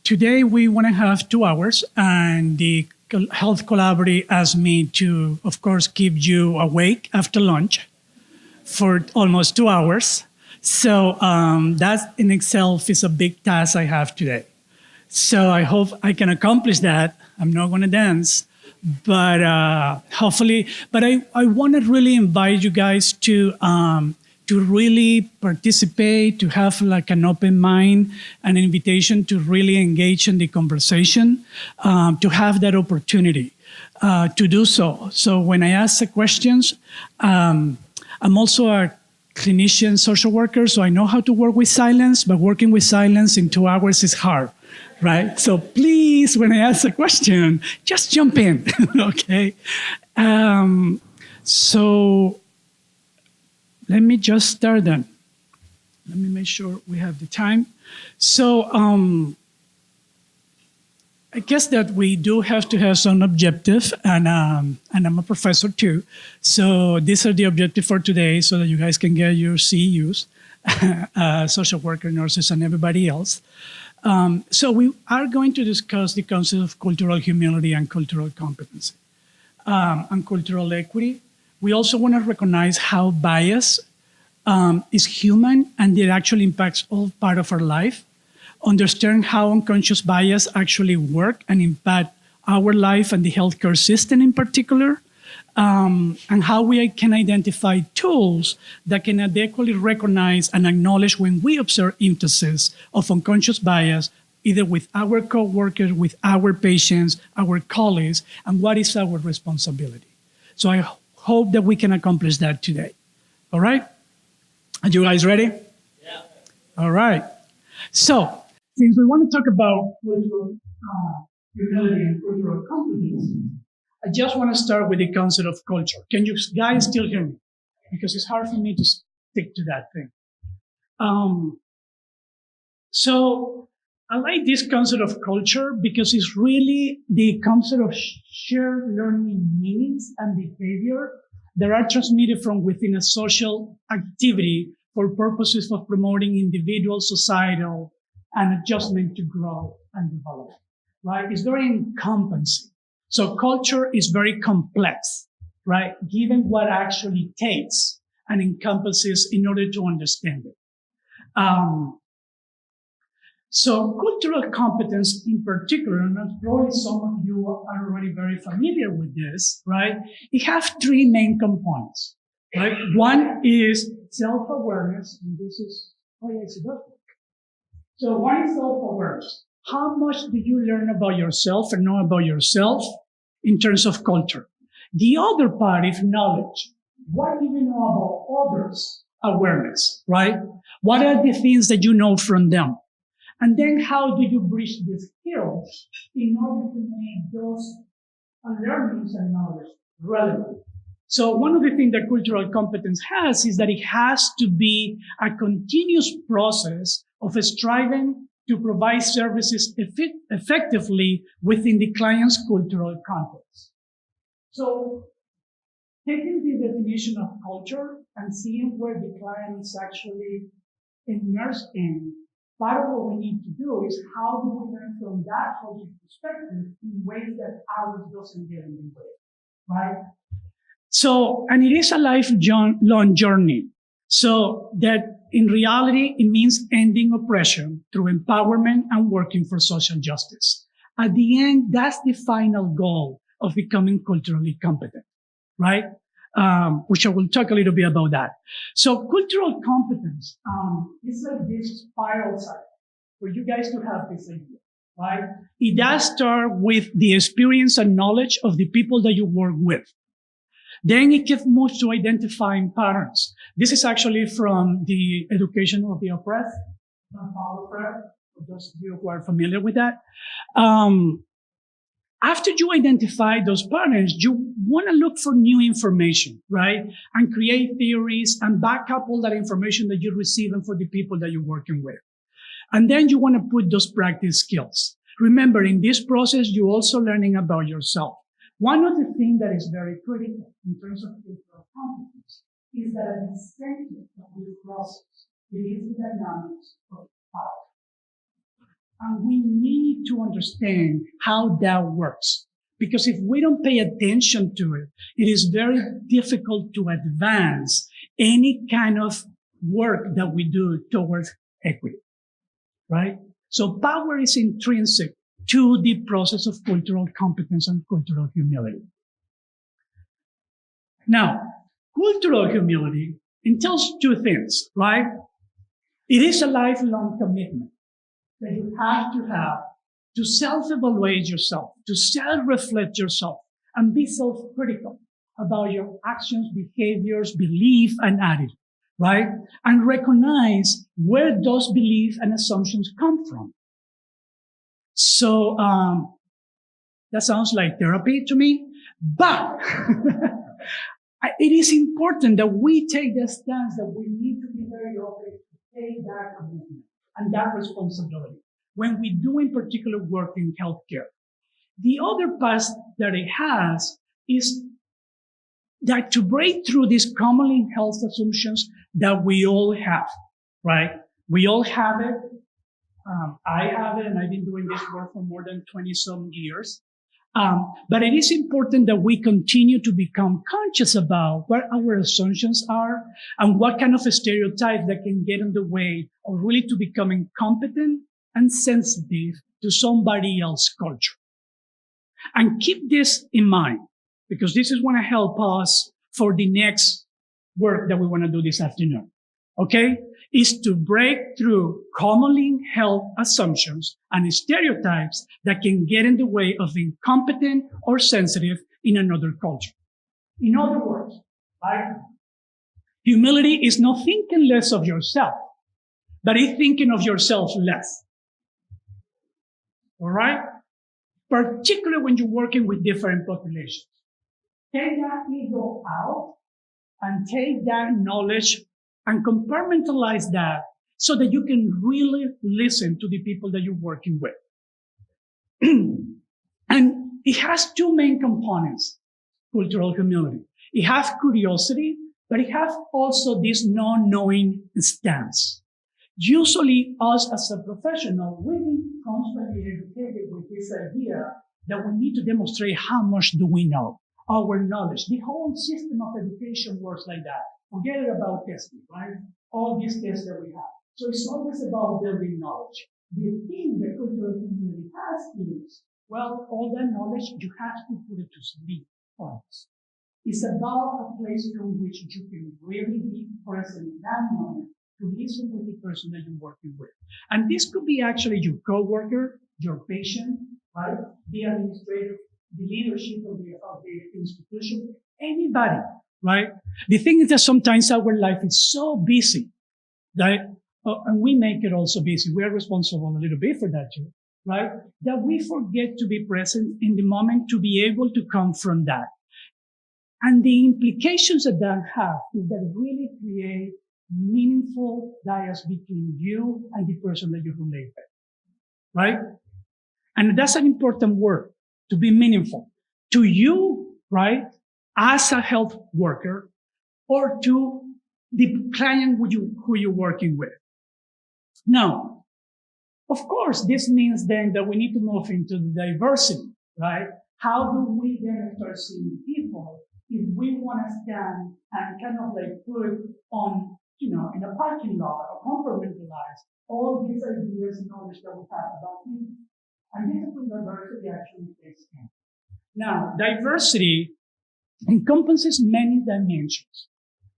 Today we want to have 2 hours, and the Health Collaborative asked me to, of course, keep you awake after lunch for almost 2 hours. So that in itself is a big task I have today. So I hope I can accomplish that. I'm not going to dance, but hopefully. But I want to really invite you guys to really participate, to have like an open mind, an invitation to really engage in the conversation, to have that opportunity to do so. So when I ask the questions, I'm also a clinician social worker, so I know how to work with silence, but working with silence in 2 hours is hard, right? So please, when I ask a question, just jump in, okay? So let me just start then. Let me make sure we have the time. So I guess that we do have to have some objective, and I'm a professor too. So these are the objectives for today, so that you guys can get your CEUs, social worker, nurses, and everybody else. So we are going to discuss the concept of cultural humility and cultural competency, and cultural equity. We also want to recognize how bias is human and it actually impacts all part of our life. Understand how unconscious bias actually work and impact our life and the healthcare system in particular, and how we can identify tools that can adequately recognize and acknowledge when we observe instances of unconscious bias, either with our coworkers, with our patients, our colleagues, and what is our responsibility. So I hope that we can accomplish that today. All right? Are you guys ready? Yeah. All right. So, since we want to talk about cultural humility and cultural competence, I just want to start with the concept of culture. Can you guys still hear me? Because it's hard for me to stick to that thing. So I like this concept of culture because it's really the concept of shared learning meanings and behavior that are transmitted from within a social activity for purposes of promoting individual, societal, and adjustment to grow and develop, right? It's very encompassing. So culture is very complex, right? Given what actually takes and encompasses in order to understand it. So cultural competence in particular, and probably some of you are already very familiar with this, right? It has three main components, right? One is self-awareness, and this is, oh yeah, it's a good. So one is self-awareness. How much do you learn about yourself and know about yourself in terms of culture? The other part is knowledge. What do you know about others? Awareness, right? What are the things that you know from them? And then how do you bridge the skills in order to make those learnings and knowledge relevant? So one of the things that cultural competence has is that it has to be a continuous process of striving to provide services effectively within the client's cultural context. So taking the definition of culture and seeing where the client is actually immersed in, part of what we need to do is how do we learn from that culture perspective in ways that ours doesn't get in the way, right? So, and it is a lifelong journey. So that in reality, it means ending oppression through empowerment and working for social justice. At the end, that's the final goal of becoming culturally competent, right? Which I will talk a little bit about that. So cultural competence is like this spiral cycle for you guys to have this idea, right? It does start with the experience and knowledge of the people that you work with. Then it gets moved to identifying patterns. This is actually from the Education of the Oppressed, from Paulo Freire, for those of you who are familiar with that. After you identify those patterns, you want to look for new information, right? And create theories and back up all that information that you're receiving for the people that you're working with. And then you want to put those practice skills. Remember, in this process, you're also learning about yourself. One of the things that is very critical in terms of cultural competence is that at the center of this process, it is the dynamics of power. And we need to understand how that works. Because if we don't pay attention to it, it is very difficult to advance any kind of work that we do towards equity, right? So power is intrinsic to the process of cultural competence and cultural humility. Now, cultural humility entails two things, right? It is a lifelong commitment that you have to self-evaluate yourself, to self-reflect yourself, and be self-critical about your actions, behaviors, belief, and attitude, right? And recognize where those beliefs and assumptions come from. So that sounds like therapy to me, but it is important that we take the stance that we need to be very open to take that commitment and that responsibility when we do in particular work in healthcare. The other part that it has is that to break through these commonly held assumptions that we all have, right? We all have it. I have it, and I've been doing this work for more than 20 some years. But it is important that we continue to become conscious about what our assumptions are and what kind of stereotypes that can get in the way of really to becoming competent and sensitive to somebody else's culture. And keep this in mind, because this is going to help us for the next work that we want to do this afternoon. Okay? Is to break through commonly held assumptions and stereotypes that can get in the way of being competent or sensitive in another culture. In other words, right? Humility is not thinking less of yourself, but it's thinking of yourself less. All right? Particularly when you're working with different populations. Take that ego out and take that knowledge and compartmentalize that so that you can really listen to the people that you're working with. And it has two main components, cultural humility. It has curiosity, but it has also this non-knowing stance. Usually us as a professional, we've been constantly educated with this idea that we need to demonstrate how much do we know, our knowledge. The whole system of education works like that. Forget it about testing, right? All these tests that we have. So it's always about building knowledge. The thing that cultural humility has is, well, all that knowledge, you have to put it to sleep first. It's about a place from which you can really be present in that moment to listen with the person that you're working with. And this could be actually your coworker, your patient, right? The administrator, the leadership of the institution, anybody. Right? The thing is that sometimes our life is so busy that, and we make it also busy. We are responsible a little bit for that too, right? That we forget to be present in the moment to be able to come from that. And the implications that that have is that it really create meaningful dialogue between you and the person that you relate with, right? And that's an important word, to be meaningful to you, right? As a health worker, or to the client who you're working with. Now, of course, this means then that we need to move into the diversity, right? How do we then start seeing people if we want to stand and kind of like put on, in a parking lot or compartmentalize all these ideas and knowledge that we have about people? And this is where diversity actually takes in. Now, diversity encompasses many dimensions.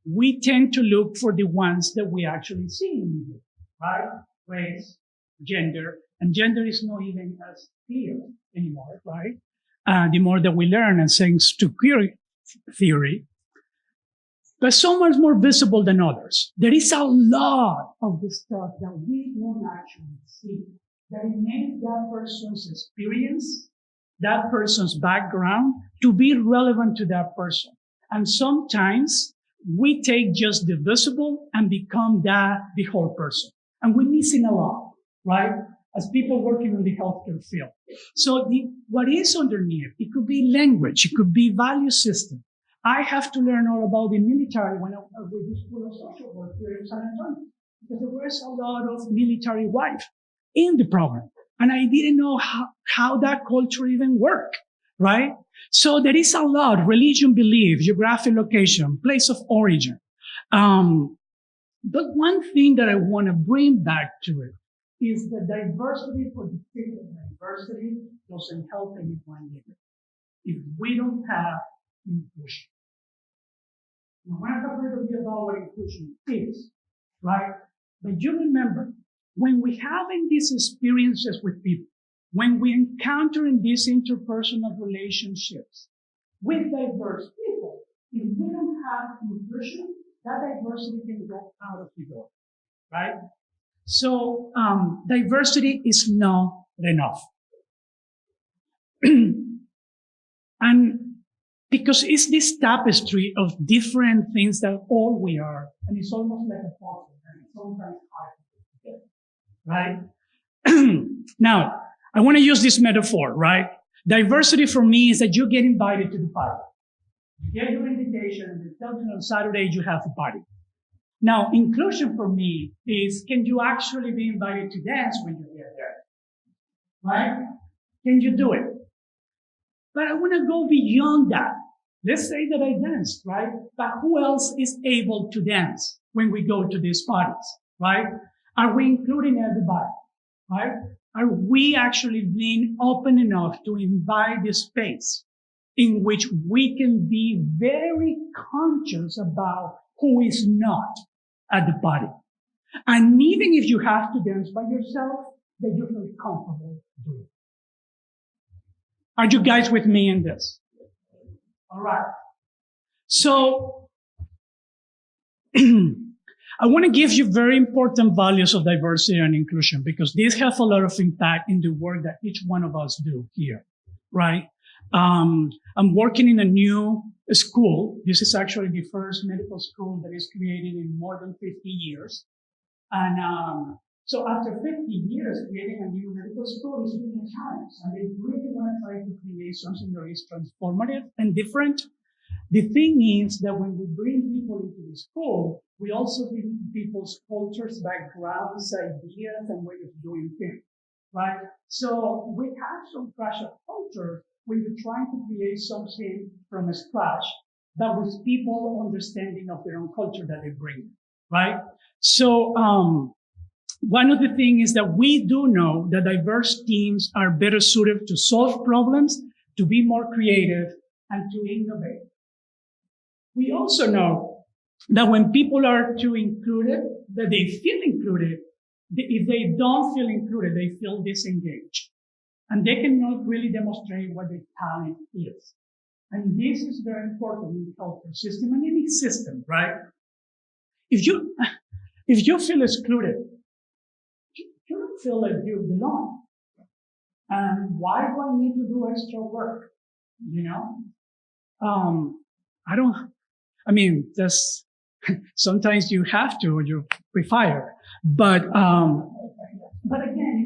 We tend to look for the ones that we actually see in people, right? Race, gender, and gender is not even as clear anymore, right? The more that we learn, and thanks to queer theory, but some are more visible than others. There is a lot of the stuff that we don't actually see, that it makes that person's experience, that person's background to be relevant to that person. And sometimes we take just the visible and become the whole person. And we're missing a lot, right? As people working in the healthcare field. So what is underneath, it could be language, it could be value system. I have to learn all about the military when I was with the School of Social Work here in San Antonio, because there was a lot of military wives in the program. And I didn't know how that culture even worked, right? So there is a lot: religion, belief, geographic location, place of origin. But one thing that I want to bring back to it is the diversity. For the sake of diversity doesn't help anyone either if we don't have inclusion. Now, we're not going to be about what inclusion is, right? But you remember, when we having these experiences with people, when we encounter in these interpersonal relationships with diverse people, if we don't have inclusion, that diversity can go out of the door, right? So diversity is not enough. And because it's this tapestry of different things that all we are, and it's almost like a puzzle, and it's sometimes hard to get, right? Now, I want to use this metaphor, right? Diversity for me is that you get invited to the party. You get your invitation, and they tell you on Saturday you have a party. Now, inclusion for me is, can you actually be invited to dance when you get there? Right? Can you do it? But I want to go beyond that. Let's say that I danced, right? But who else is able to dance when we go to these parties, right? Are we including everybody, right? Are we actually being open enough to invite the space in which we can be very conscious about who is not at the party? And even if you have to dance by yourself, that you feel comfortable doing. Are you guys with me in this? All right. So I want to give you very important values of diversity and inclusion, because these have a lot of impact in the work that each one of us do here, right? I'm working in a new school. This is actually the first medical school that is created in more than 50 years. And so after 50 years, creating a new medical school is really a challenge. And they really want to try to create something that is transformative and different. The thing is that when we bring people into the school, we also bring people's cultures, backgrounds, ideas, and way of doing things, right? So we have some clash of culture when you're trying to create something from scratch, but with people understanding of their own culture that they bring, right? So one of the things is that we do know that diverse teams are better suited to solve problems, to be more creative, and to innovate. We also know that when people are too included, that they feel included. If they don't feel included, they feel disengaged. And they cannot really demonstrate what their talent is. And this is very important in the healthcare system and any system, right? If you feel excluded, you don't feel like you belong. And why do I need to do extra work? You know? Just sometimes you have to, or you pre-fire. But again,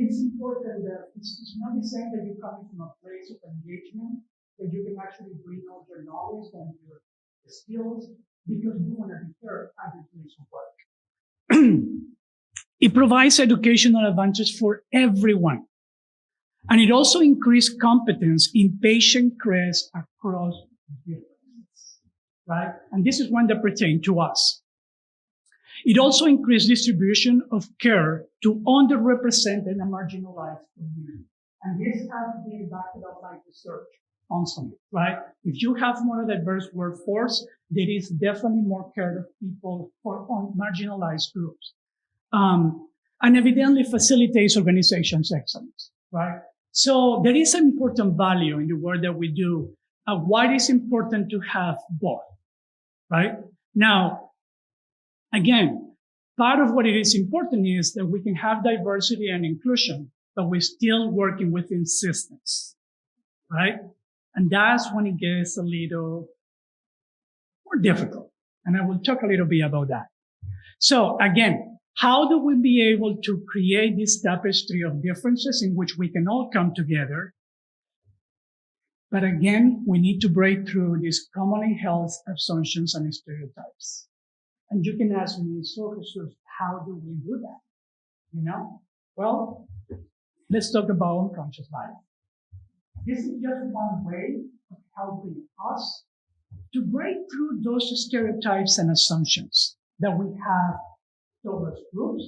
it's important that it's not the same that you're coming from a place of engagement, that you can actually bring out your knowledge and your skills because you want to be heard at your place of work. It provides educational advantage for everyone. And it also increases competence in patient care across differences, right? And this is one that pertains to us. It also increased distribution of care to underrepresented and marginalized communities. And this has been backed up by research constantly, right? If you have more diverse workforce, there is definitely more care of people for marginalized groups. And evidently facilitates organizations' excellence, right? So there is an important value in the work that we do. Why it is important to have both, right? Now, again, part of what it is important is that we can have diversity and inclusion, but we're still working within systems, right? And that's when it gets a little more difficult. And I will talk a little bit about that. So again, how do we be able to create this tapestry of differences in which we can all come together? But again, we need to break through these commonly held assumptions and stereotypes. And you can ask me, so how do we do that? You know? Well, let's talk about unconscious bias. This is just one way of helping us to break through those stereotypes and assumptions that we have towards groups,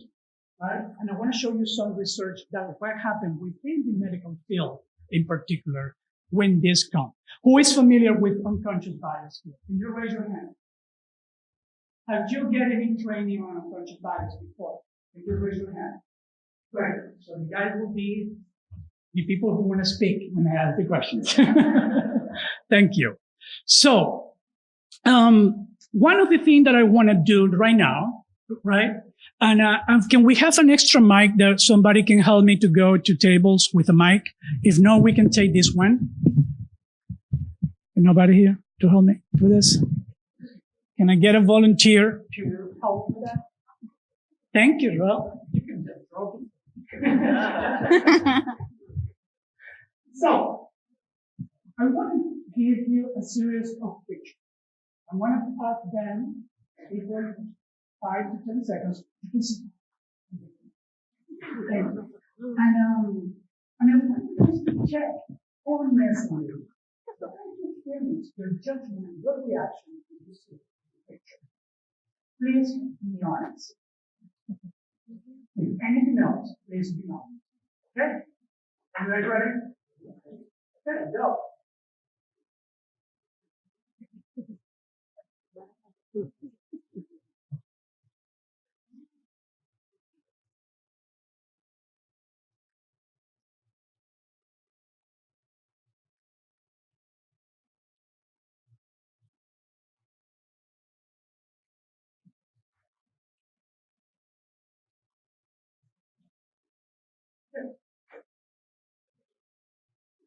right? And I want to show you some research that what happened within the medical field in particular when this comes. Who is familiar with unconscious bias here? Can you raise your hand? Have you get any training on unconscious bias before? Can you raise your hand? Great. So the guys will be the people who want to speak when I ask the questions. Thank you. So, one of the things that I want to do right now, right? And can we have an extra mic that somebody can help me to go to tables with a mic? If not, we can take this one. Nobody here to help me with this? Can I get a volunteer to help with that? Thank you, Rob. You can just drop it. So, I want to give you a series of pictures. I want to pass them either 5 to 10 seconds. You can see. And I want you to check honestly the experience, your judgment, your reaction to this picture. Please be honest. If anything else, please be honest. Okay? Are you guys ready? Okay, go.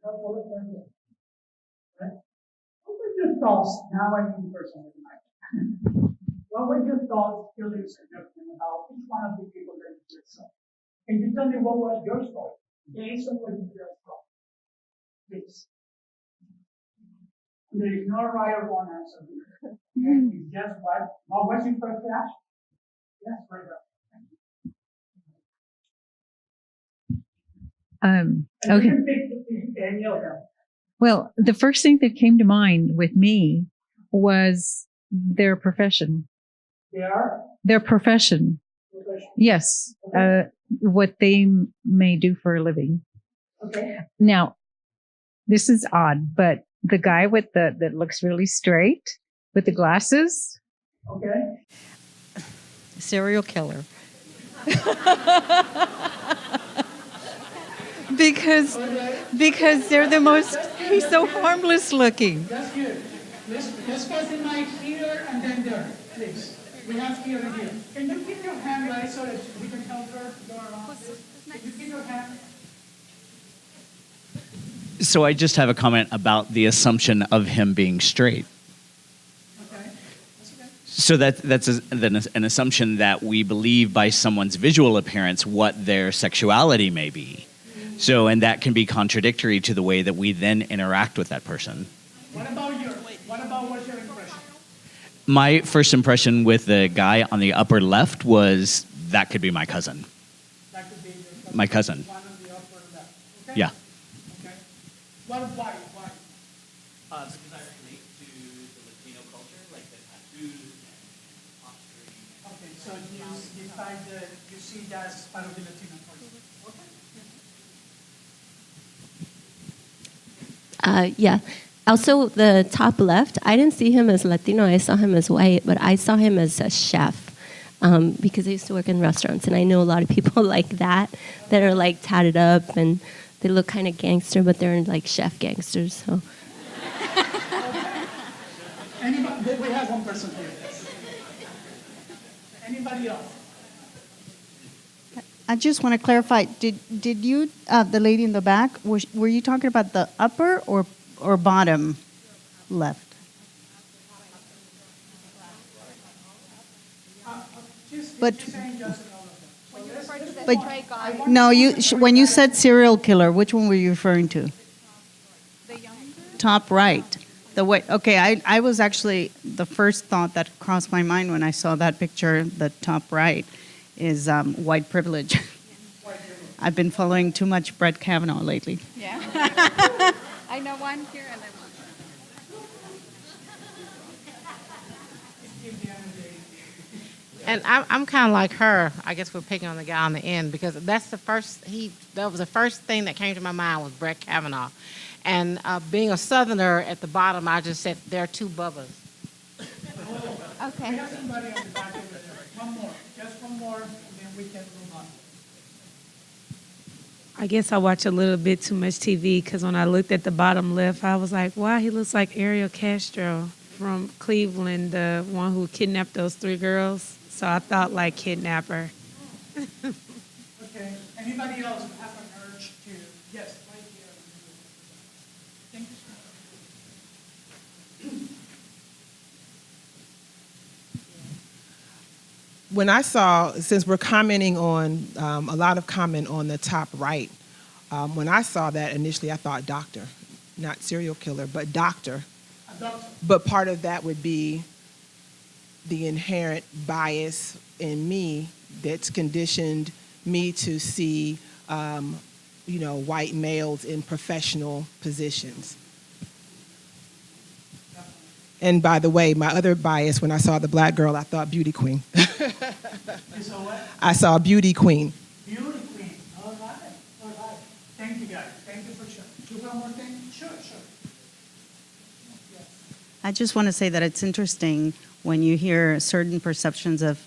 What were your thoughts? Now I mean personally. What were your thoughts, feelings, and judgment about each one of the people that you just saw? Can you tell me what was your story based on what you just saw? Please. There is no right or wrong answer here. It's just what was your first reaction? Yes, right there. Okay. Well, the first thing that came to mind with me was their profession. Their profession. Yes. Okay. What they may do for a living. Okay. Now, this is odd, but the guy with that looks really straight with the glasses. Okay. Serial killer. Because they're the most, he's so harmless looking. That's good. Let's get the mic here and then there, please. We have here and here. Can you keep your hand right so that we can help her go around this? Can you keep your hand? So I just have a comment about the assumption of him being straight. Okay. That's okay. So that's an assumption that we believe by someone's visual appearance what their sexuality may be. So, and that can be contradictory to the way that we then interact with that person. What about what's your impression? My first impression with the guy on the upper left was that could be my cousin. That could be your cousin. My cousin. One on the upper left. Okay? Yeah. Okay. Why? Because I relate to the Latino culture, like the tattoos and posturing. Okay, so you decide that you see that as part of the Latino culture. Okay. Yeah. Also, the top left, I didn't see him as Latino. I saw him as white, but I saw him as a chef because I used to work in restaurants, and I know a lot of people like that are like tatted up and they look kind of gangster, but they're like chef gangsters. So. Anybody? We have one person here. Anybody else? I just want to clarify. Did you, the lady in the back, were you talking about the upper or bottom left? But no, when you said serial killer, which one were you referring to? The younger? Top right. The way. Okay, I was actually, the first thought that crossed my mind when I saw that picture, the top right, is white privilege. I've been following too much Brett Kavanaugh lately. Yeah. I know one here and then one. And I'm kind of like her. I guess we're picking on the guy on the end because that was the first thing that came to my mind was Brett Kavanaugh. And being a Southerner at the bottom, I just said there are two Bubbas. Okay. We have somebody on the back over there. One more, just one more, and then we can move on. I guess I watch a little bit too much TV because when I looked at the bottom left, I was like, wow, he looks like Ariel Castro from Cleveland, the one who kidnapped those 3 girls. So I thought like kidnapper. Okay, anybody else have an urge to, yes, right here. Thank you, sir. When I saw, since we're commenting on, a lot of comment on the top right, when I saw that initially I thought doctor, not serial killer, but doctor. A doctor. But part of that would be the inherent bias in me that's conditioned me to see, white males in professional positions. And by the way, my other bias, when I saw the black girl, I thought beauty queen. You saw what? I saw beauty queen. Beauty queen. All right. All right. Thank you, guys. Thank you for sharing. Do you have one more thing? Sure. Yes. I just want to say that it's interesting when you hear certain perceptions of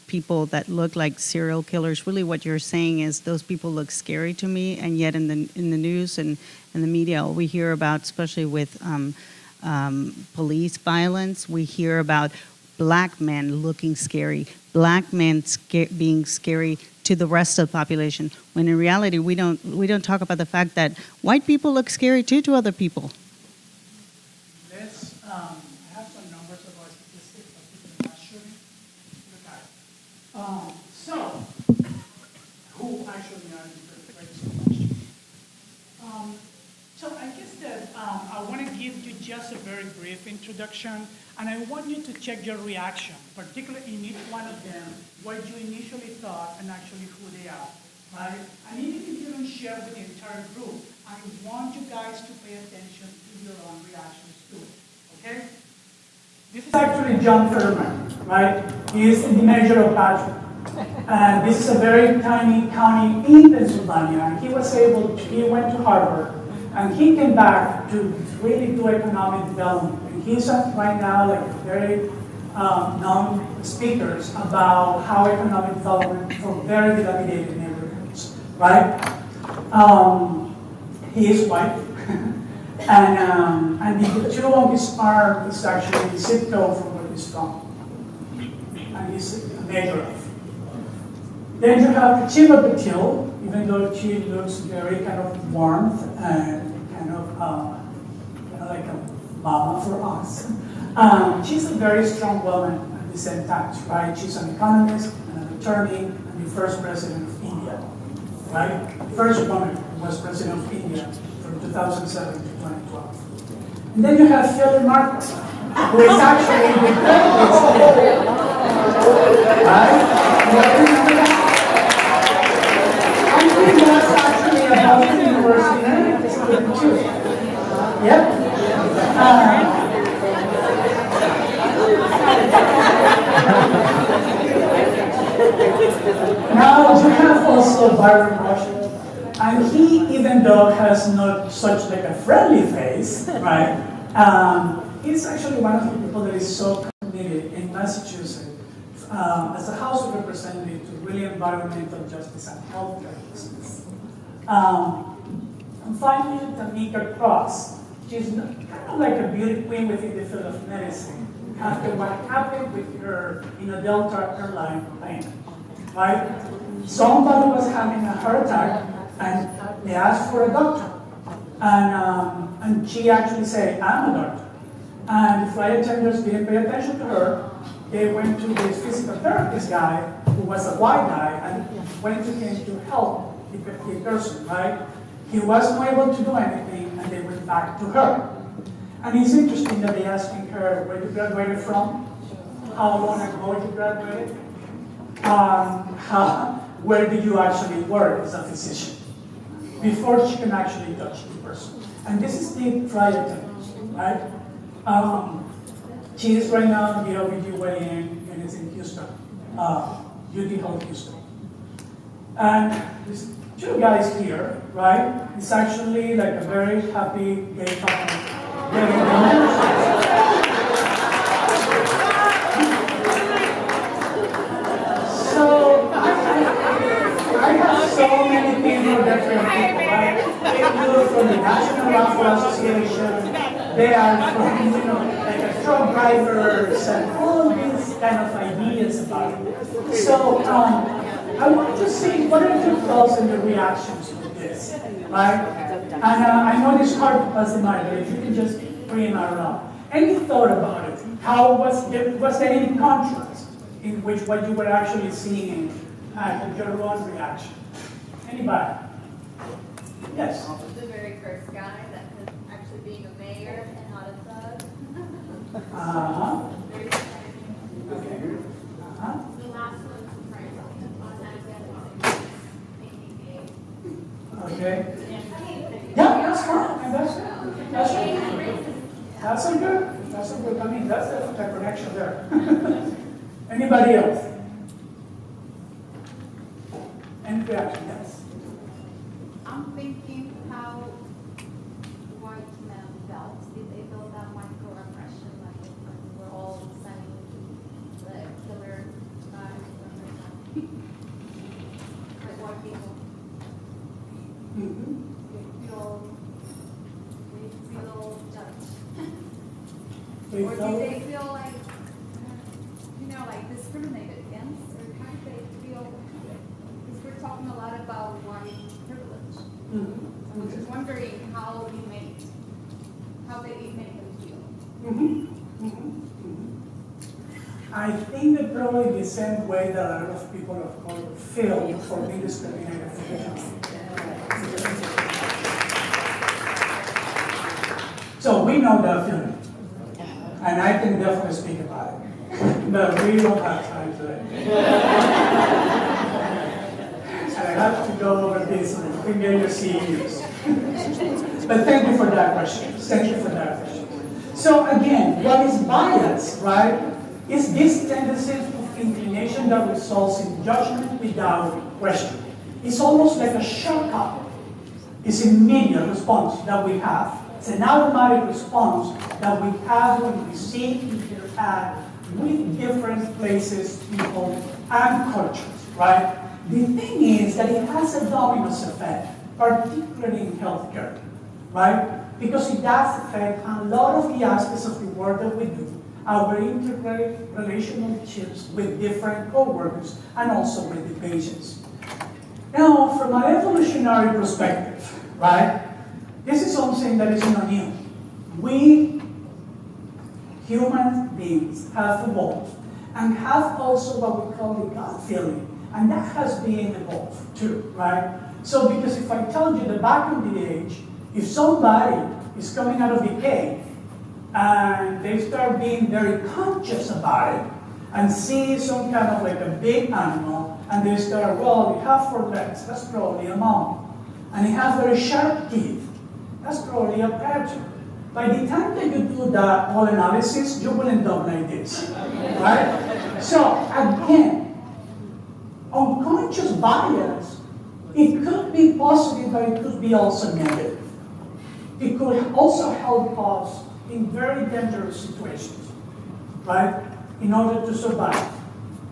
people that look like serial killers. Really what you're saying is those people look scary to me, and yet in the news and in the media, we hear about, especially with police violence, we hear about black men looking scary, black men being scary to the rest of the population, when in reality we don't talk about the fact that white people look scary too to other people. Let's, I have some numbers about statistics, but people are not sure. Okay. So, who actually are the greatest question? So I guess that I want to give you just a very brief introduction, and I want you to check your reaction, particularly in each one of them, what you initially thought and actually who they are, right? And even if you don't share with the entire group, I want you guys to pay attention to your own reactions to it, okay? This is actually John Furman, right? He is the mayor of Patrick. And this is a very tiny county in Pennsylvania. And he went to Harvard. And he came back to really do economic development. And he's right now like very known speakers about how economic development for very dilapidated neighborhoods, right? He is white. and the two on his arm is actually the zip code from where he's from. And he's a mayor of. Then you have Chiva Patil, even though she looks very kind of warmth and kind of like a mama for us. She's a very strong woman at the same time, right? She's an economist and an attorney and the first president of India, right? The first woman who was president of India from 2007 to 2012. And then you have Philip Marcos, who is actually the president, right? I think that's actually about the university too. Yep. Now you have also Byron Rushing, and he, even though has not such like a friendly face, right? He's actually one of the people that is so committed in Massachusetts as a House of Representatives to really environmental justice and healthcare business. And finally, Tamika Cross. She's kind of like a beauty queen within the field of medicine after what happened with her in a Delta airline plane, right? Somebody was having a heart attack and they asked for a doctor. And she actually said, I'm a doctor. And the flight attendants didn't pay attention to her. They went to this physical therapist guy, who was a white guy, and went to him to help the person, right? He wasn't able to do anything, and they went back to her. And it's interesting that they asking her where you graduated from, how long ago you graduated, where do you actually work as a physician before she can actually touch the person. And this is the flight attendant, right? She is right now the OBGYN and is in Houston, UT Health Houston. And these two guys here, right? It's actually like a very happy gay couple. So I have so many people that are people, right? They are from the National Rifle Association. They are from, like a truck drivers and all these kind of ideas about it. So I want to see what are your thoughts and your reactions to this, right? And I know it's hard to pass the mic, but if you can just bring it around. Any thought about it? How was there any contrast in which what you were actually seeing and your own reaction? Anybody? Yes. The very first guy that was actually being a mayor and not a thug. Uh-huh. Very Okay. Uh-huh. The last one was right. Okay. Yeah, that's fine. And that's good. That's a good. I mean, that's the connection there. Anybody else? Any reaction? Yes. I'm thinking how white men felt. Did they feel that microaggression like when we're all saying the killer guys like white people? Mm-hmm. They feel judged. They Or felt- did they feel like, like discriminated against? Or how did they feel? Because we're talking a lot about white privilege. Mhm. So I'm just wondering how did it make them feel? Mhm. Mhm. Mhm. I think that probably the same way that a lot of people of color feel for being discriminated for their job. So we know that feeling, and I can definitely speak about it, but we don't have time today. And I have to go over this, and you can get your CEUs. But thank you for that question. Thank you for that question. So again, what is bias, right, is this tendency of inclination that results in judgment without question. It's almost like a shortcut. It's an immediate response that we have. It's an automatic response that we have when we see and interact with different places, people, and cultures, right? The thing is that it has a domino effect, particularly in healthcare, right? Because it does affect a lot of the aspects of the work that we do, our integrated relationships with different coworkers and also with the patients. Now, from an evolutionary perspective, right, this is something that is not new. We, human beings, have evolved and have also what we call the gut feeling, and that has been evolved too, right? So, because if I tell you that back in the age, if somebody is coming out of the cave and they start being very conscious about it and see some kind of like a big animal and they start, well, it has 4 legs, that's probably a mammal. And it has very sharp teeth, that's probably a predator. By the time that you do that whole analysis, you will end up like this, right? So again, unconscious bias, it could be positive, but it could be also negative. It could also help us in very dangerous situations, right? In order to survive.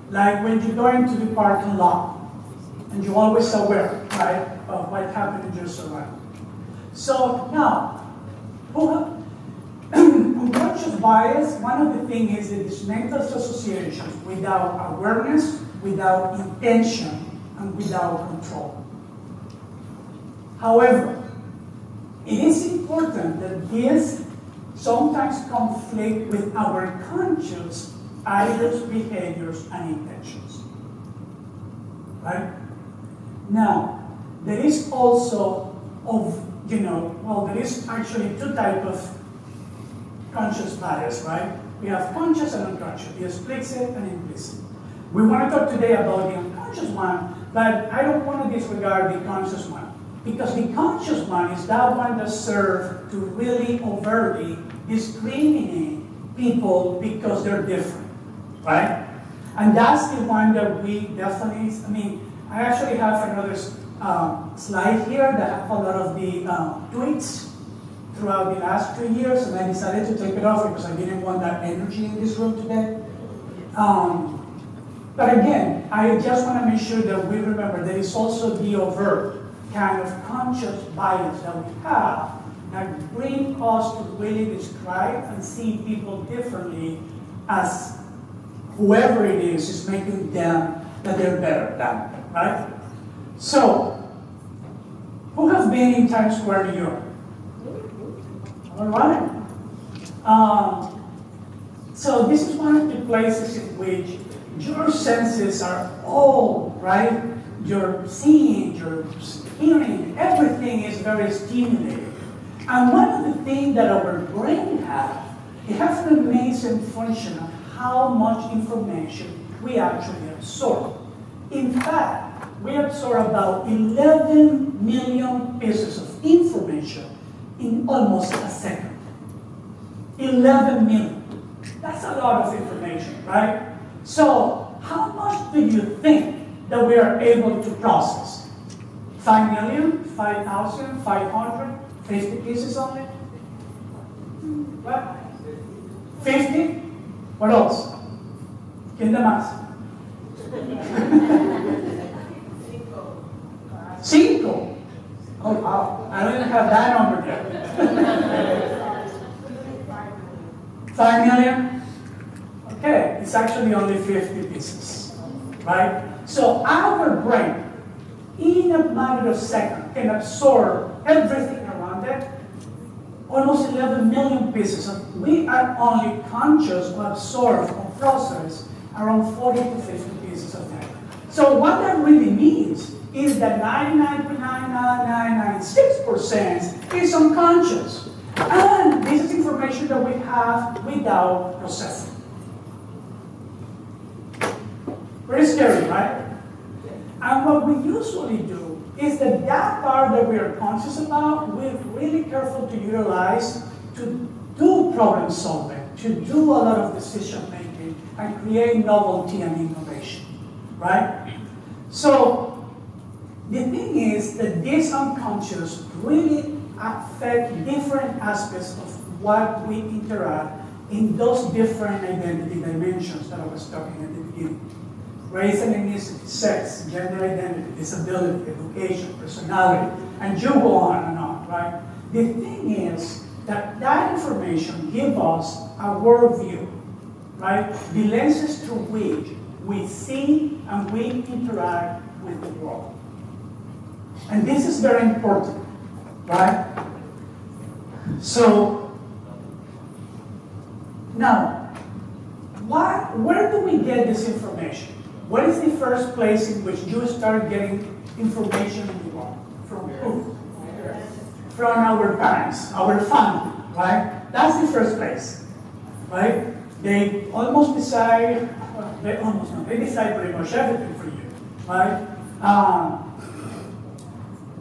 Like when you go into the parking lot, and you're always aware, right, of what happened in your surroundings. So now, unconscious bias, one of the things is that these mental associations without awareness, without intention, and without control. However, it is important that this sometimes conflict with our conscious ideas, behaviors, and intentions. Right? Now, there is also there is actually 2 types of conscious bias, right? We have conscious and unconscious, the explicit and implicit. We want to talk today about the unconscious one But I don't want to disregard the conscious one, because the conscious one is that one that serves to really overtly discriminate people because they're different, right? And that's the one that we definitely, I mean, I actually have another slide here that have a lot of the tweets throughout the last 2 years, and I decided to take it off because I didn't want that energy in this room today. But again, I just want to make sure that we remember there is also the overt kind of conscious bias that we have that bring us to really describe and see people differently as whoever it is making them that they're better than, right? So, who has been in Times Square, New York? All right. So this is one of the places in which your senses are all, right? You're seeing, you're hearing, everything is very stimulating. And one of the things that our brain has, it has an amazing function of how much information we actually absorb. In fact, we absorb about 11 million pieces of information in almost a second. 11 million. That's a lot of information, right? So, how much do you think that we are able to process? 5 million, 5,000, 500, 50 pieces only? What? 50? What else? ¿Quién da más? 5. Oh, wow. I don't even have that number yet. 5 million? Okay, it's actually only 50 pieces, right? So our brain, in a matter of seconds, can absorb everything around it, almost 11 million pieces. And we are only conscious or absorb or process around 40 to 50 pieces of that. So what that really means is that 99.99996% is unconscious. And this is information that we have without processing. Very scary, right? And what we usually do is that part that we are conscious about, we're really careful to utilize to do problem solving, to do a lot of decision making, and create novelty and innovation, right? So the thing is that this unconscious really affect different aspects of what we interact in those different identity dimensions that I was talking at the beginning. Race and ethnicity, sex, gender identity, disability, education, personality, and you go on and on, right? The thing is that that information gives us a worldview, right? The lenses through which we see and we interact with the world. And this is very important, right? So, now, where do we get this information? What is the first place in which you start getting information in the world? From who? From our parents, our family, right? That's the first place, right? They almost decide, they decide pretty much everything for you, right?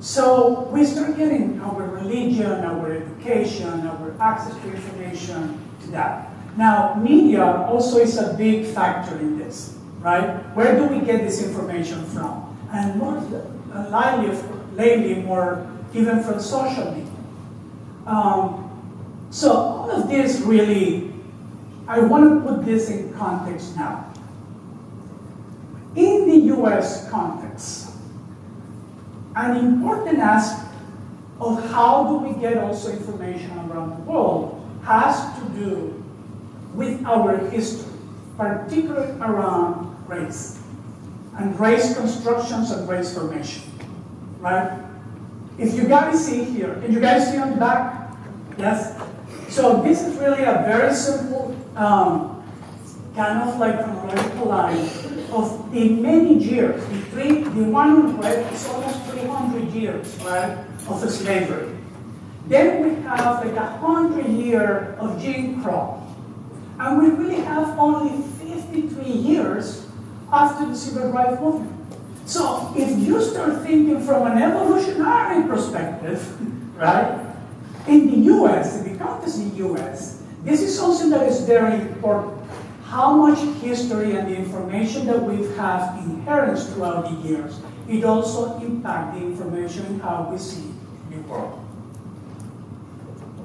So we start getting our religion, our education, our access to information to that. Now, media also is a big factor in this, right? Where do we get this information from? And more lately, more even from social media. So all of this really, I want to put this in context now. In the US context, an important aspect of how do we get also information around the world has to do with our history, particularly around race, and race constructions and race formation, right? If you guys see here, can you guys see on the back? Yes? So this is really a very simple kind of like chronological line of the many years. The one on red is almost 300 years, right, of slavery. Then we have like 100 years of Jim Crow. And we really have only 53 years after the Civil Rights Movement. So if you start thinking from an evolutionary perspective, right, in the US, in the countries in the US, this is something that is very important. How much history and the information that we have inherent throughout the years, it also impacts the information in how we see the world.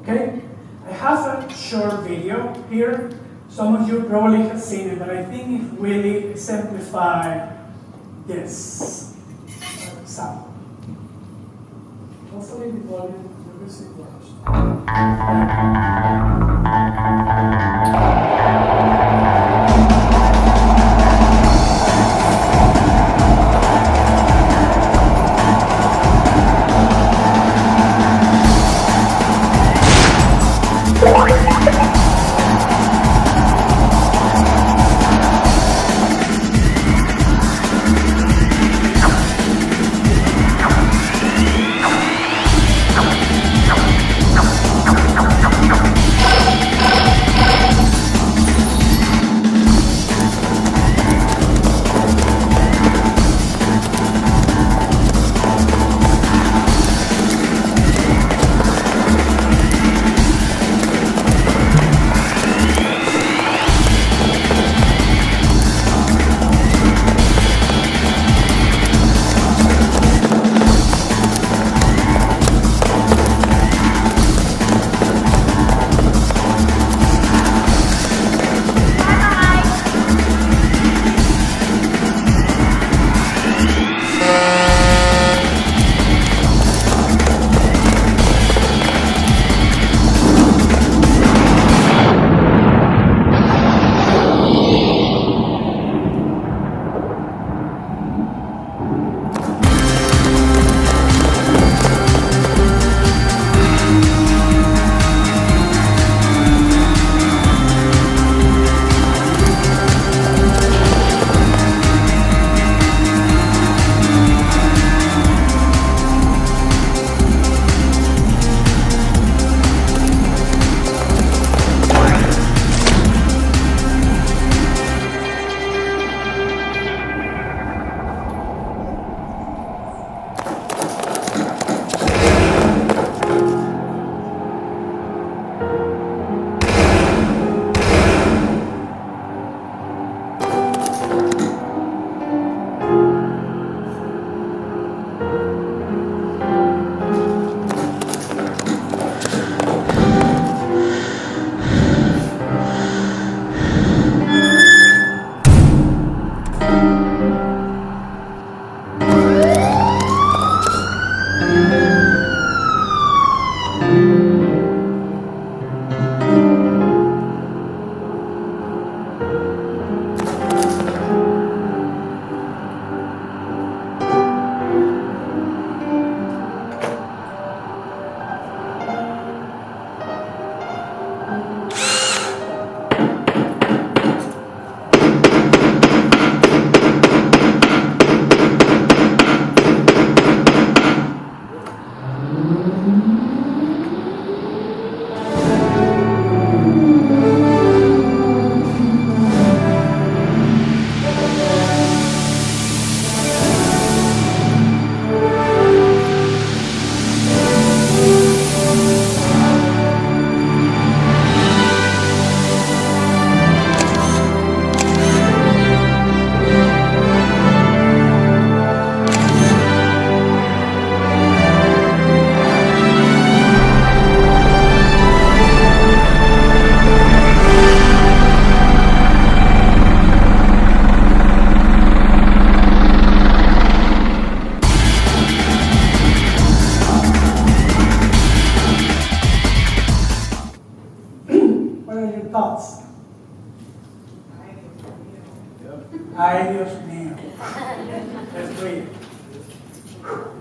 Okay? I have a short video here. Some of you probably have seen it, but I think it really exemplifies this sound. Hopefully the volume will be works. thoughts? Ay, Dios mío. Let's breathe.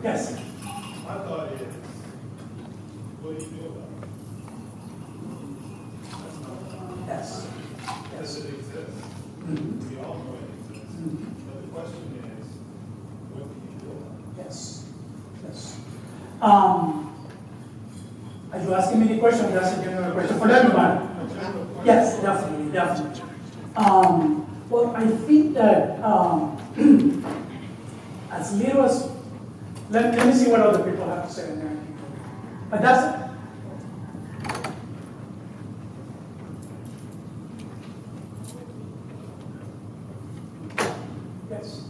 Yes. My thought is, what do you do about it? Yes. Yes, it exists. Mhm. We all know it exists. But the question is, what do you do about it? Yes. Yes. Are you asking me the question or just a general question for everybody? Yes, definitely, definitely. Well, I think that, as little as, let me see what other people have to say. And then, but that's, yes.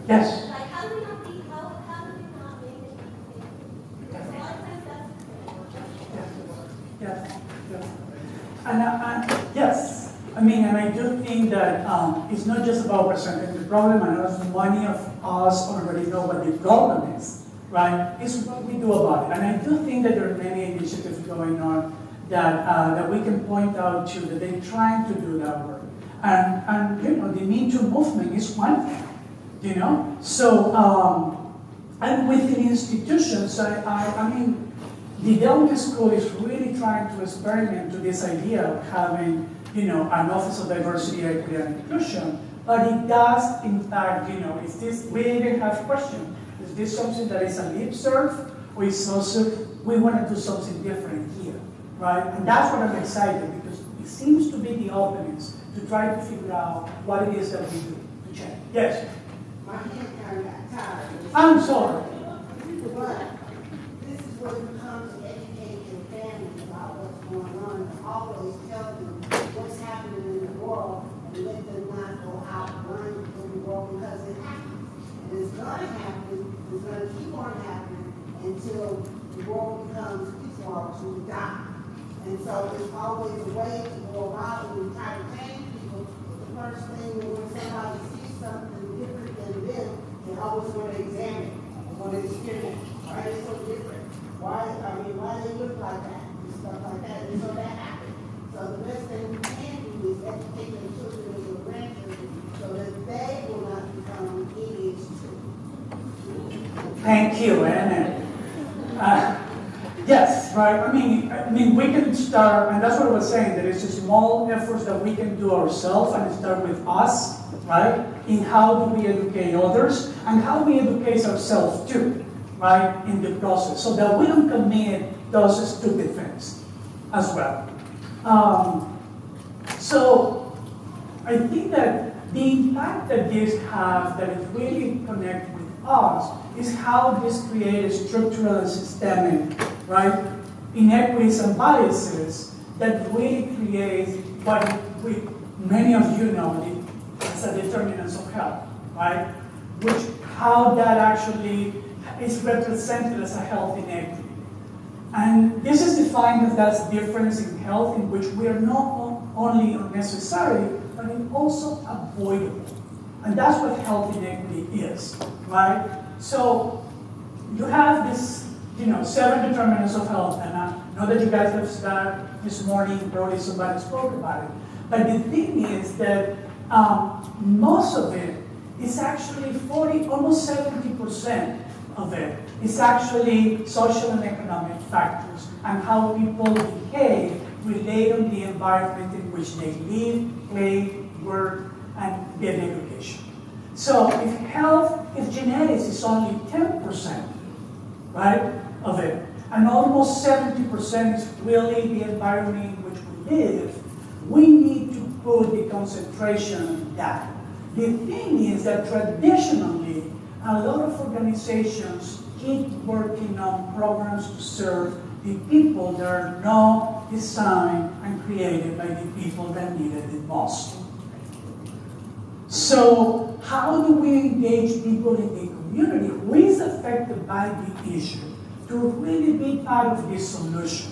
Yes. Like, how do we not make it? Because a lot of times that's Yeah. And yes, I mean, and I do think that it's not just about presenting the problem, and also many of us already know what the problem is, right? It's what we do about it. And I do think that there are many initiatives going on that we can point out to, that they're trying to do that work. And you know, the Me Too movement is one thing. You know, so and within institutions, I mean, the Delta School is really trying to experiment to this idea of having, you know, an Office of Diversity, Equity, and Inclusion. But it does, in fact, you know, is this? We even have questions: is this something that is a lip service, or is also we want to do something different here, right? And that's what I'm excited, because it seems to be the openness to try to figure out what it is that we do to change. Yes. My hand kind of got tired. I'm sorry. But this is where we come to educate your families about what's going on, and always tell them what's happening in the world, and let them not go out running from the world, because it happens. And it's going to happen, it's going to keep on happening until the world becomes peaceful to die. And so it's always a way to go about and we try to change people. The first thing when somebody sees something different than them, they always want to examine it, they want to experience. Why are they so different? Why they look like that and stuff like that? And so that happens. So the best thing we can do is educate their children and their grandchildren so that they will not become idiots too. Thank you, Anna. Yes, right. I mean, we can start, and that's what I was saying, that it's a small efforts that we can do ourselves and start with us, right? In how do we educate others and how we educate ourselves too, right? In the process, so that we don't commit those stupid things as well. So I think that the impact that this has, that it really connects with us, is how this creates structural and systemic, right, inequities and biases that really create what many of you know as a determinants of health, right? How that actually is represented as a health inequity. And this is defined as that difference in health in which we are not only unnecessary, but it's also avoidable. And that's what health inequity is, right? So you have this, 7 determinants of health, and I know that you guys have started this morning, probably somebody spoke about it. But the thing is that most of it is actually almost 70% of it is actually social and economic factors and how people behave relate on the environment in which they live, play, work, and get education. So if genetics is only 10%, right, of it, and almost 70% is really the environment in which we live, we need to put the concentration on that. The thing is that traditionally, a lot of organizations keep working on programs to serve the people that are not designed and created by the people that need it the most. So how do we engage people in the community who is affected by the issue to really be part of this solution?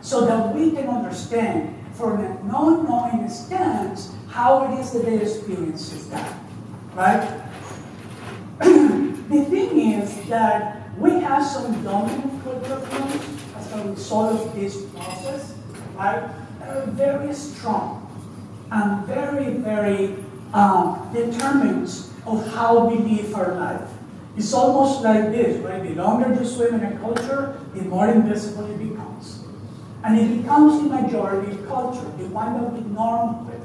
So that we can understand from a non-knowing stance how it is that they experience that, right? The thing is that we have some dominant cultural forms as a result of this process, right, that are very strong. and very, very determined of how we live our life. It's almost like this, right? The longer you swim in a culture, the more invisible it becomes. And it becomes the majority culture, the one that we norm with.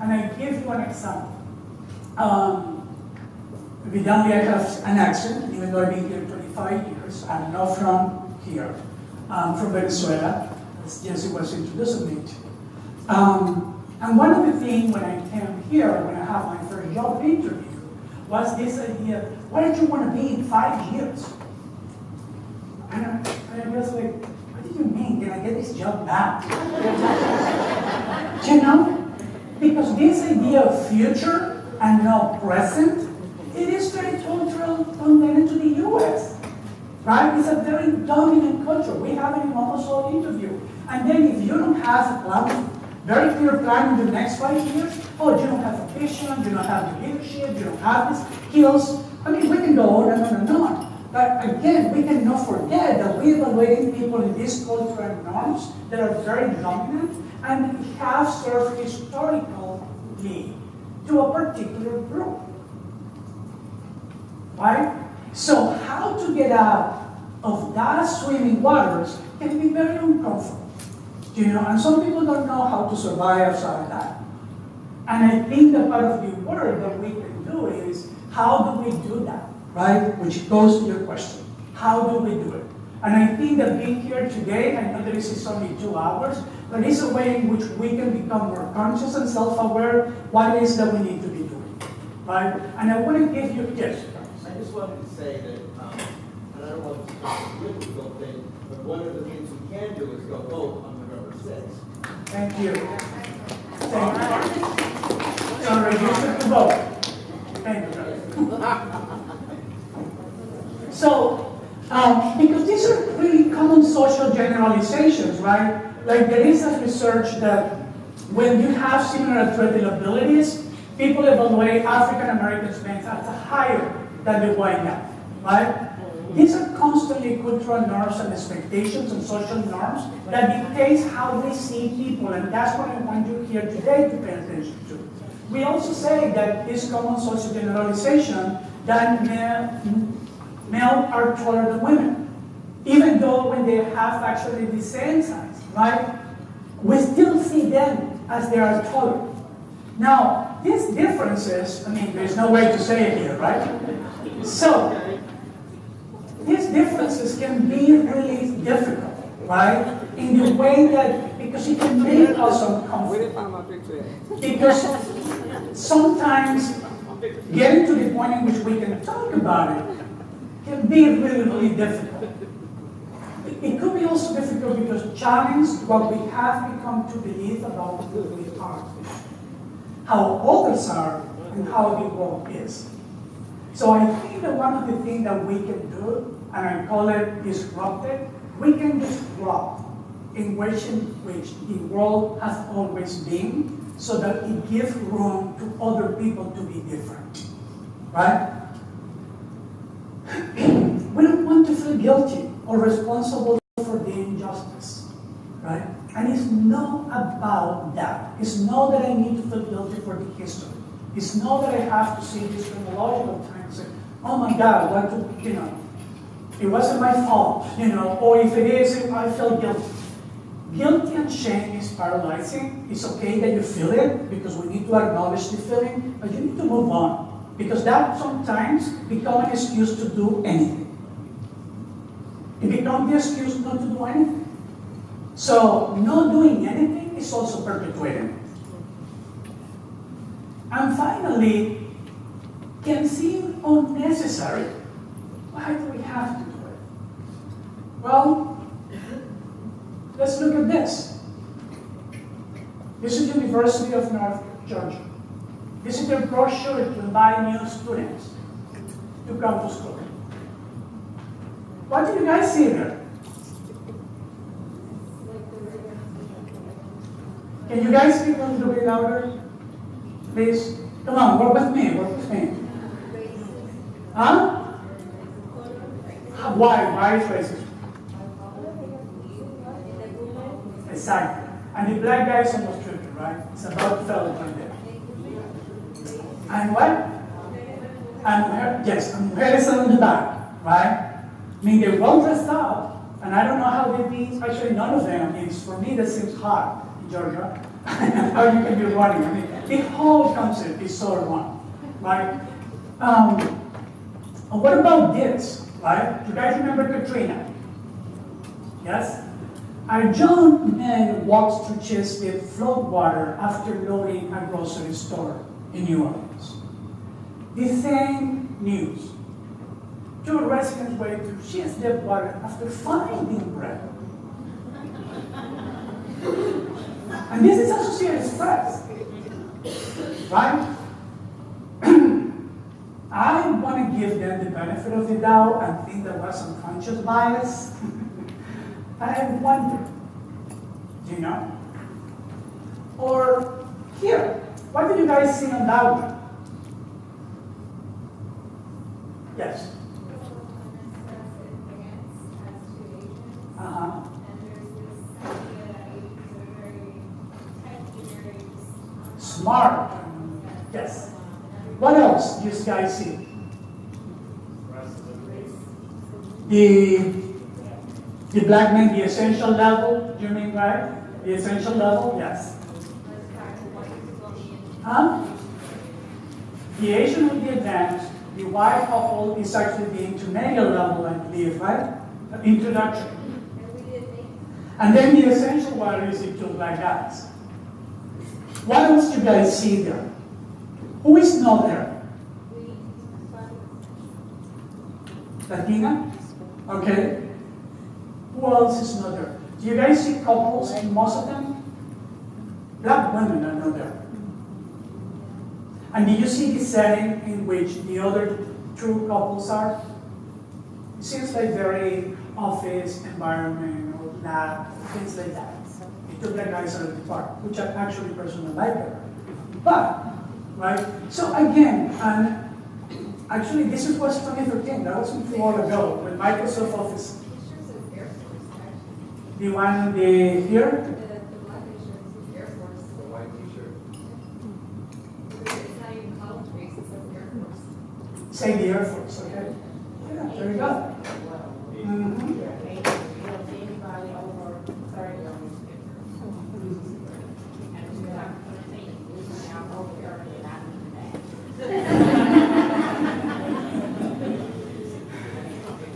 And I give you an example. Evidently, I have an accent, even though I've been here 25 years. I'm not from here. I'm from Venezuela, as Jesse was introducing me to. And one of the things when I came here, when I had my first job interview, was this idea, where do you want to be in 5 years? And I was like, what do you mean? Can I get this job now? You know? Because this idea of future and not present, it is very cultural condemned to the US. Right? It's a very dominant culture. We have it in almost all interview. And then if you don't have a plan, very clear plan in the next 5 years, oh, you don't have a vision, you don't have the leadership, you don't have the skills. I mean, we can go on and on and on. But again, we cannot forget that we're evaluating people in these cultural norms that are very dominant and have served historically to a particular group. Right? So how to get out of that swimming waters can be very uncomfortable. You know, and some people don't know how to survive outside that. And I think that part of the work that we can do is, how do we do that, right? Which goes to your question. How do we do it? And I think that being here today, I know that this is only 2 hours, but it's a way in which we can become more conscious and self-aware what it is that we need to be doing, right? And I want to give you, yes. I just wanted to say that, and I don't want to talk a political thing, but one of the things we can do is go vote on November 6th. Thank you. Thank you. So register to vote. Thank you. So, because these are really common social generalizations, right? Like there is a research that when you have similar athletic abilities, people evaluate African Americans men as higher than the white guy, right? These are constantly cultural norms and expectations and social norms that dictate how we see people, and that's what I want you here today to pay attention to. We also say that this common social generalization that male are taller than women, even though when they have actually the same size, right? We still see them as they are taller. Now, these differences, I mean, there's no way to say it here, right? So, these differences can be really difficult, right? In the way that, because it can make us uncomfortable. Because sometimes getting to the point in which we can talk about it can be really, really difficult. It could be also difficult because challenge what we have become to believe about who we are, how others are, and how the world is. So I think that one of the things that we can do, and I call it disruptive, we can disrupt in ways in which the world has always been, so that it gives room to other people to be different, right? We don't want to feel guilty or responsible for the injustice, right? And it's not about that. It's not that I need to feel guilty for the history. It's not that I have to see this chronological time and say, oh my God, what to, you know, it wasn't my fault, you know, or if it is, I feel guilty. Guilty and shame is paralyzing. It's okay that you feel it, because we need to acknowledge the feeling, but you need to move on, because that sometimes becomes an excuse to do anything. It becomes the excuse not to do anything. So not doing anything is also perpetuating it. And finally, can seem unnecessary. Why do we have to do it? Well, let's look at this. This is the University of North Georgia. This is their brochure to invite new students to come to school. What do you guys see there? Can you guys speak a little bit louder? Please. Come on, work with me, work with me. Huh? Why? Why is racist? Exactly. And the black guy is almost tripping, right? It's about development right there. And what? And yes, and mujeres are in the back, right? I mean, they're well dressed up, and I don't know how they be, actually none of them, I mean, for me that seems hard in Georgia, how you can be running. I mean, the whole concept is so wrong, right? What about this, right? You guys remember Katrina? Yes? A young man walks through chest with flood water after loading a grocery store in New Orleans. The same news. Two residents wade through chest-deep water after finding bread. And this is Associated Press, right? I want to give them the benefit of the doubt and think there was some conscious bias. But I wonder, you know? Or here, what did you guys see on that one? Yes. Uh-huh. Smart. Yes. What else do you guys see? The black man, the essential level, you mean, right? The essential level, yes. Huh? The Asian with the advanced, the white couple is actually the intermediate level, I believe, right? Introduction. And then the essential one is the two black guys. What else do you guys see there? Who is not there? Latina? Okay. Who else is not there? Do you guys see couples in most of them? Black women are not there. And do you see the setting in which the other two couples are? It seems like very office environment or lab, things like that. The two black guys are at the park, which I actually personally like better. But, right? So again, and actually this was 2013, that wasn't too long ago, when Microsoft Office. The one here? Say the Air Force, okay? Yeah, there you go.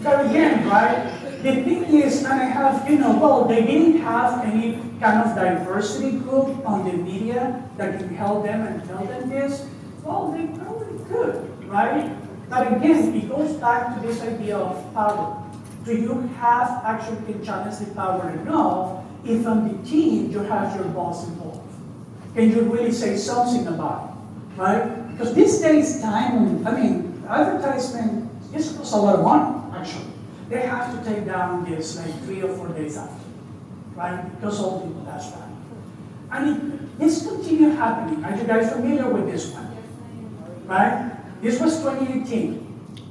But again, right? The thing is, and I have, well, they didn't have any kind of diversity group on the media that can help them and tell them this. Well, they probably could, right? But again, it goes back to this idea of power. Do you have actually can challenge the power enough if on the team you have your boss involved? Can you really say something about it, right? Because these days, advertisement, this costs a lot of money, actually. They have to take down this like 3 or 4 days after, right? Because all people, that's right. And this continued happening. Are you guys familiar with this one? Right? This was 2018,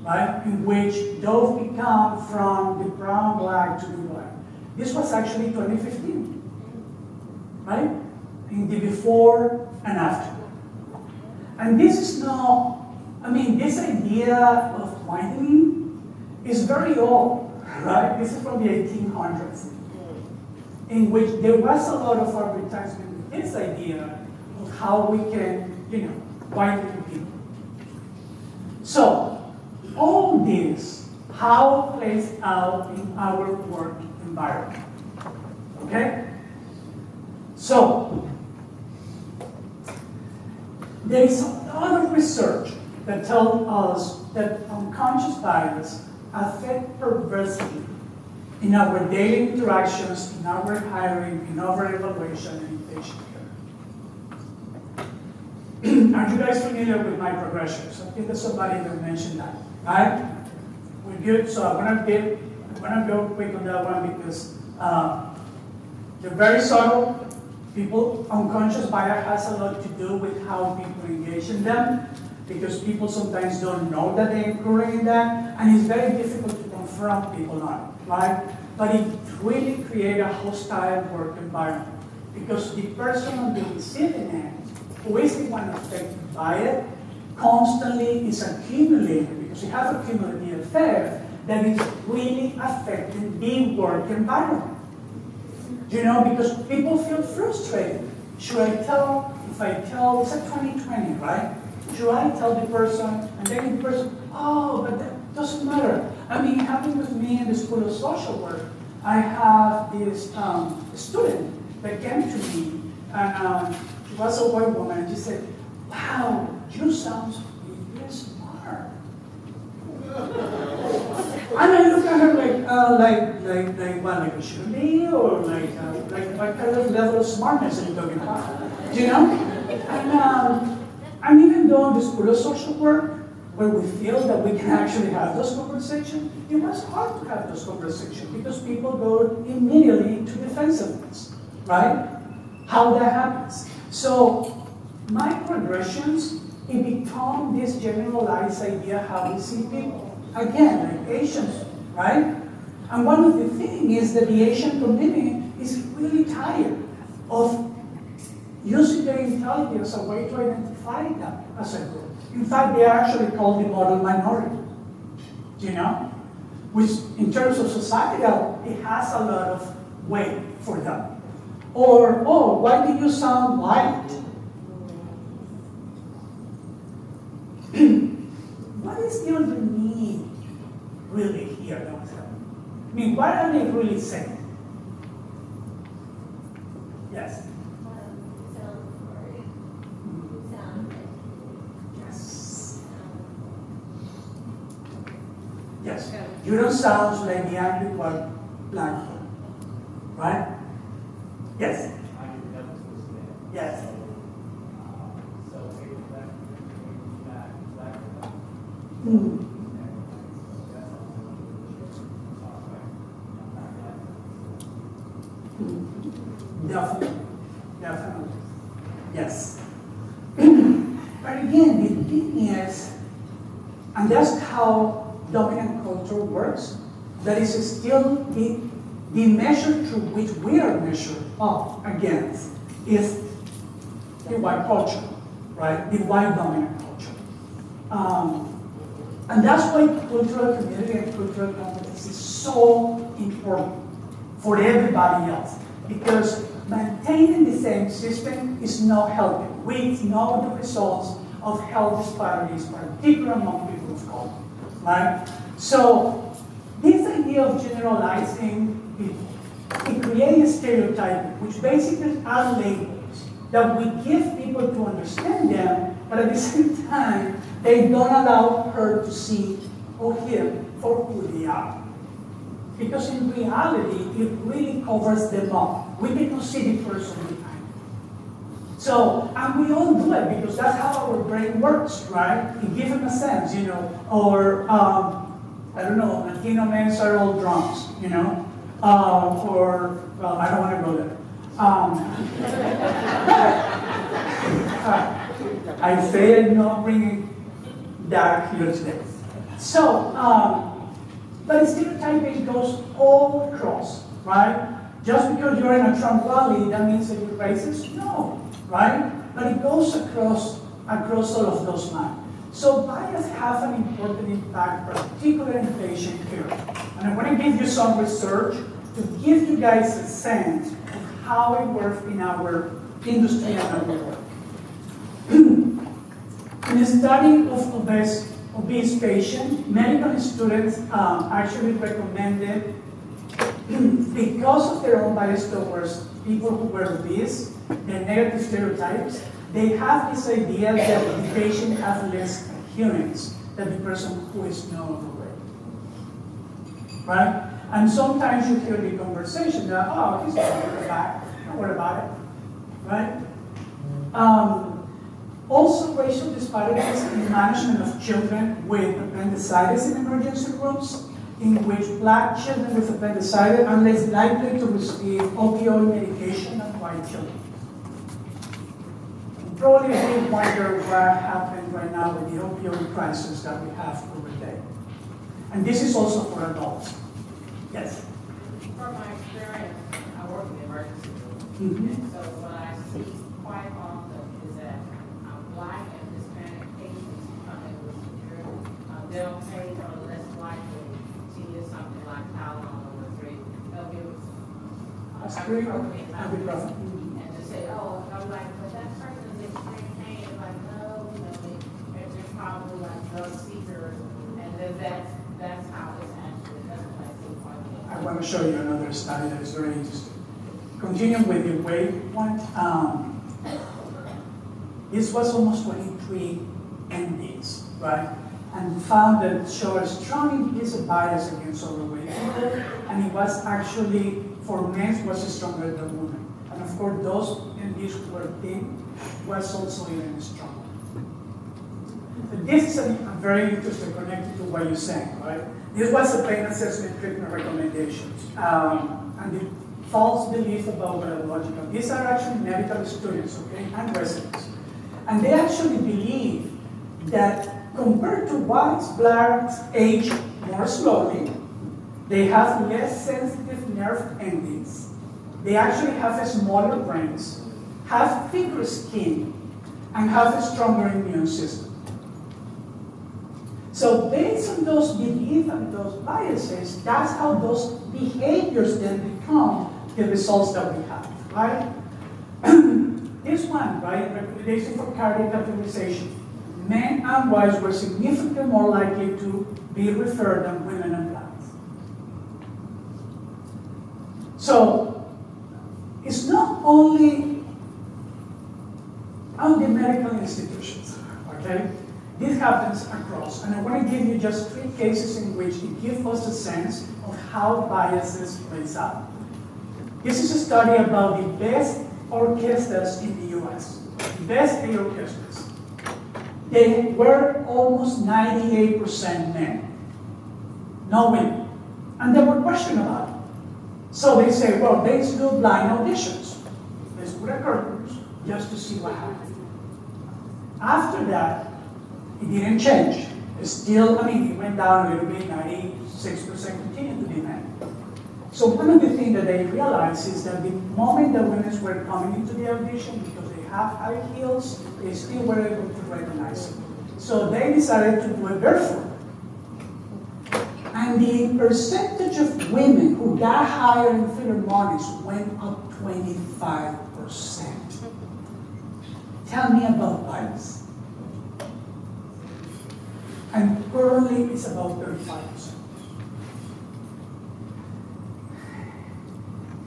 right? In which Dove became from the brown black to the white. This was actually 2015, right? In the before and after. And this is not, this idea of whitening is very old, right? This is from the 1800s, in which there was a lot of advertisement with this idea of how we can, whiten people. So, all this, how plays out in our work environment, okay? So, there is a lot of research that tells us that unconscious bias affect perversely in our daily interactions, in our hiring, in our evaluation, and in patient care. Are you guys familiar with microaggressions? I think that somebody that mentioned that, right? We're good, so I'm gonna go quick on that one because they're very subtle. Unconscious bias has a lot to do with how people engage in them, because people sometimes don't know that they're incurring in that, and it's very difficult to confront people on it, right? But it really creates a hostile work environment. because the person on the receiving end, who is the one affected by it, constantly is accumulating, because you have a cumulative effect that is really affecting the work environment. You know, because people feel frustrated. Should I tell, if I tell, it's a 2020, right? Should I tell the person, and then the person, oh, but that doesn't matter. I mean, it happened with me in the School of Social Work. I have this student that came to me, and she was a white woman, and she said, wow, you sound really smart. And I look at her like what, like a should be, or like what kind of level of smartness are you talking about? You know? And even though in the School of Social Work, where we feel that we can actually have those conversations, it was hard to have those conversations because people go immediately into defensiveness, right? How that happens. So microaggressions, it become this generalized idea how we see people. Again, like Asians, right? And one of the things is that the Asian community is really tired of using their intelligence as a way to identify them as a group. In fact, they are actually called the model minority, you know? Which, in terms of societal, it has a lot of weight for them. Or, oh, why do you sound white? What is the other need really here that was happening? I mean, what are they really saying? Yes? Yes. You don't sound like the angry white black boy, right? Yes. Yes. Definitely. Yes. But again, the thing is, and that's how dominant culture works, that is still the measure through which we are measured up against is the white culture, right? The white dominant culture. And that's why cultural community and cultural competence is so important for everybody else, because maintaining the same system is not helping. We know the results of health disparities, particularly among people of color, right? So this idea of generalizing people, it creates stereotyping, which basically are labels that we give people to understand them, but at the same time, they don't allow her to see or him for who they are. Because in reality, it really covers them up. We cannot see the person behind it. So, and we all do it because that's how our brain works, right? It gives them a sense, you know, or, I don't know, Latino men are all drunks, you know, or, well, I don't want to go there. I say I'm not bringing that here today. So, but stereotyping goes all across, right? Just because you're in a Trump rally, that means that you're racist? No, right? But it goes across all of those lines. So bias has an important impact, particularly in patient care. And I want to give you some research to give you guys a sense of how it works in our industry and our work. In a study of obese patients, medical students actually recommended, because of their own bias towards people who were obese, their negative stereotypes, they have this idea that the patient has less adherence than the person who is not overweight. Right? And sometimes you hear the conversation that, oh, he's not worried about it. Don't worry about it. Right? Also, racial disparities in management of children with appendicitis in emergency rooms, in which black children with appendicitis are less likely to receive opioid medication than white children. Probably we wonder what happened right now with the opioid crisis that we have over there. And this is also for adults. Yes? From my experience, I work in the emergency room. Mhm. So what I see quite often is that Black and Hispanic patients come in with severe dental pain are less likely to use something like Tylenol or 3. They'll give Aspirin, ibuprofen. and just say, oh, I'm like, but that person is in extreme pain. It's like, no, they're probably like drug seekers, and then that's how it's actually done. I see quite a bit. I want to show you another study that is very interesting. Continuing with the weight one, this was almost 23 MDs, right? And found that showed a strong implicit bias against overweight people, and it was actually, for men, was stronger than women. And of course, those MDs who were thin was also even stronger. But this is very interesting, connected to what you're saying, right? This was the pain assessment treatment recommendations. And the false belief about biological. These are actually medical students, okay, and residents. And they actually believe that compared to whites, blacks age more slowly, they have less sensitive nerve endings, they actually have smaller brains, have thicker skin, and have a stronger immune system. So based on those beliefs and those biases, that's how those behaviors then become the results that we have, right? This one, right, recommendation for cardiac catheterization. Men and whites were significantly more likely to be referred than women and blacks. So it's not only on the medical institutions, okay? This happens across, and I want to give you just 3 cases in which it gives us a sense of how biases plays out. This is a study about the best orchestras in the US, best A orchestras. They were almost 98% men, no women. And they were questioned about it. So they say, well, let's do blind auditions. Let's put a curtains just to see what happens. After that, it didn't change. It's still, it went down a little bit, 96% continued to be men. So one of the things that they realized is that the moment that women were coming into the audition, because they have high heels, they still were able to recognize it. So they decided to do it barefoot. And the percentage of women who got higher in Philharmonics went up 25%. Tell me about bias. And currently it's about 35%.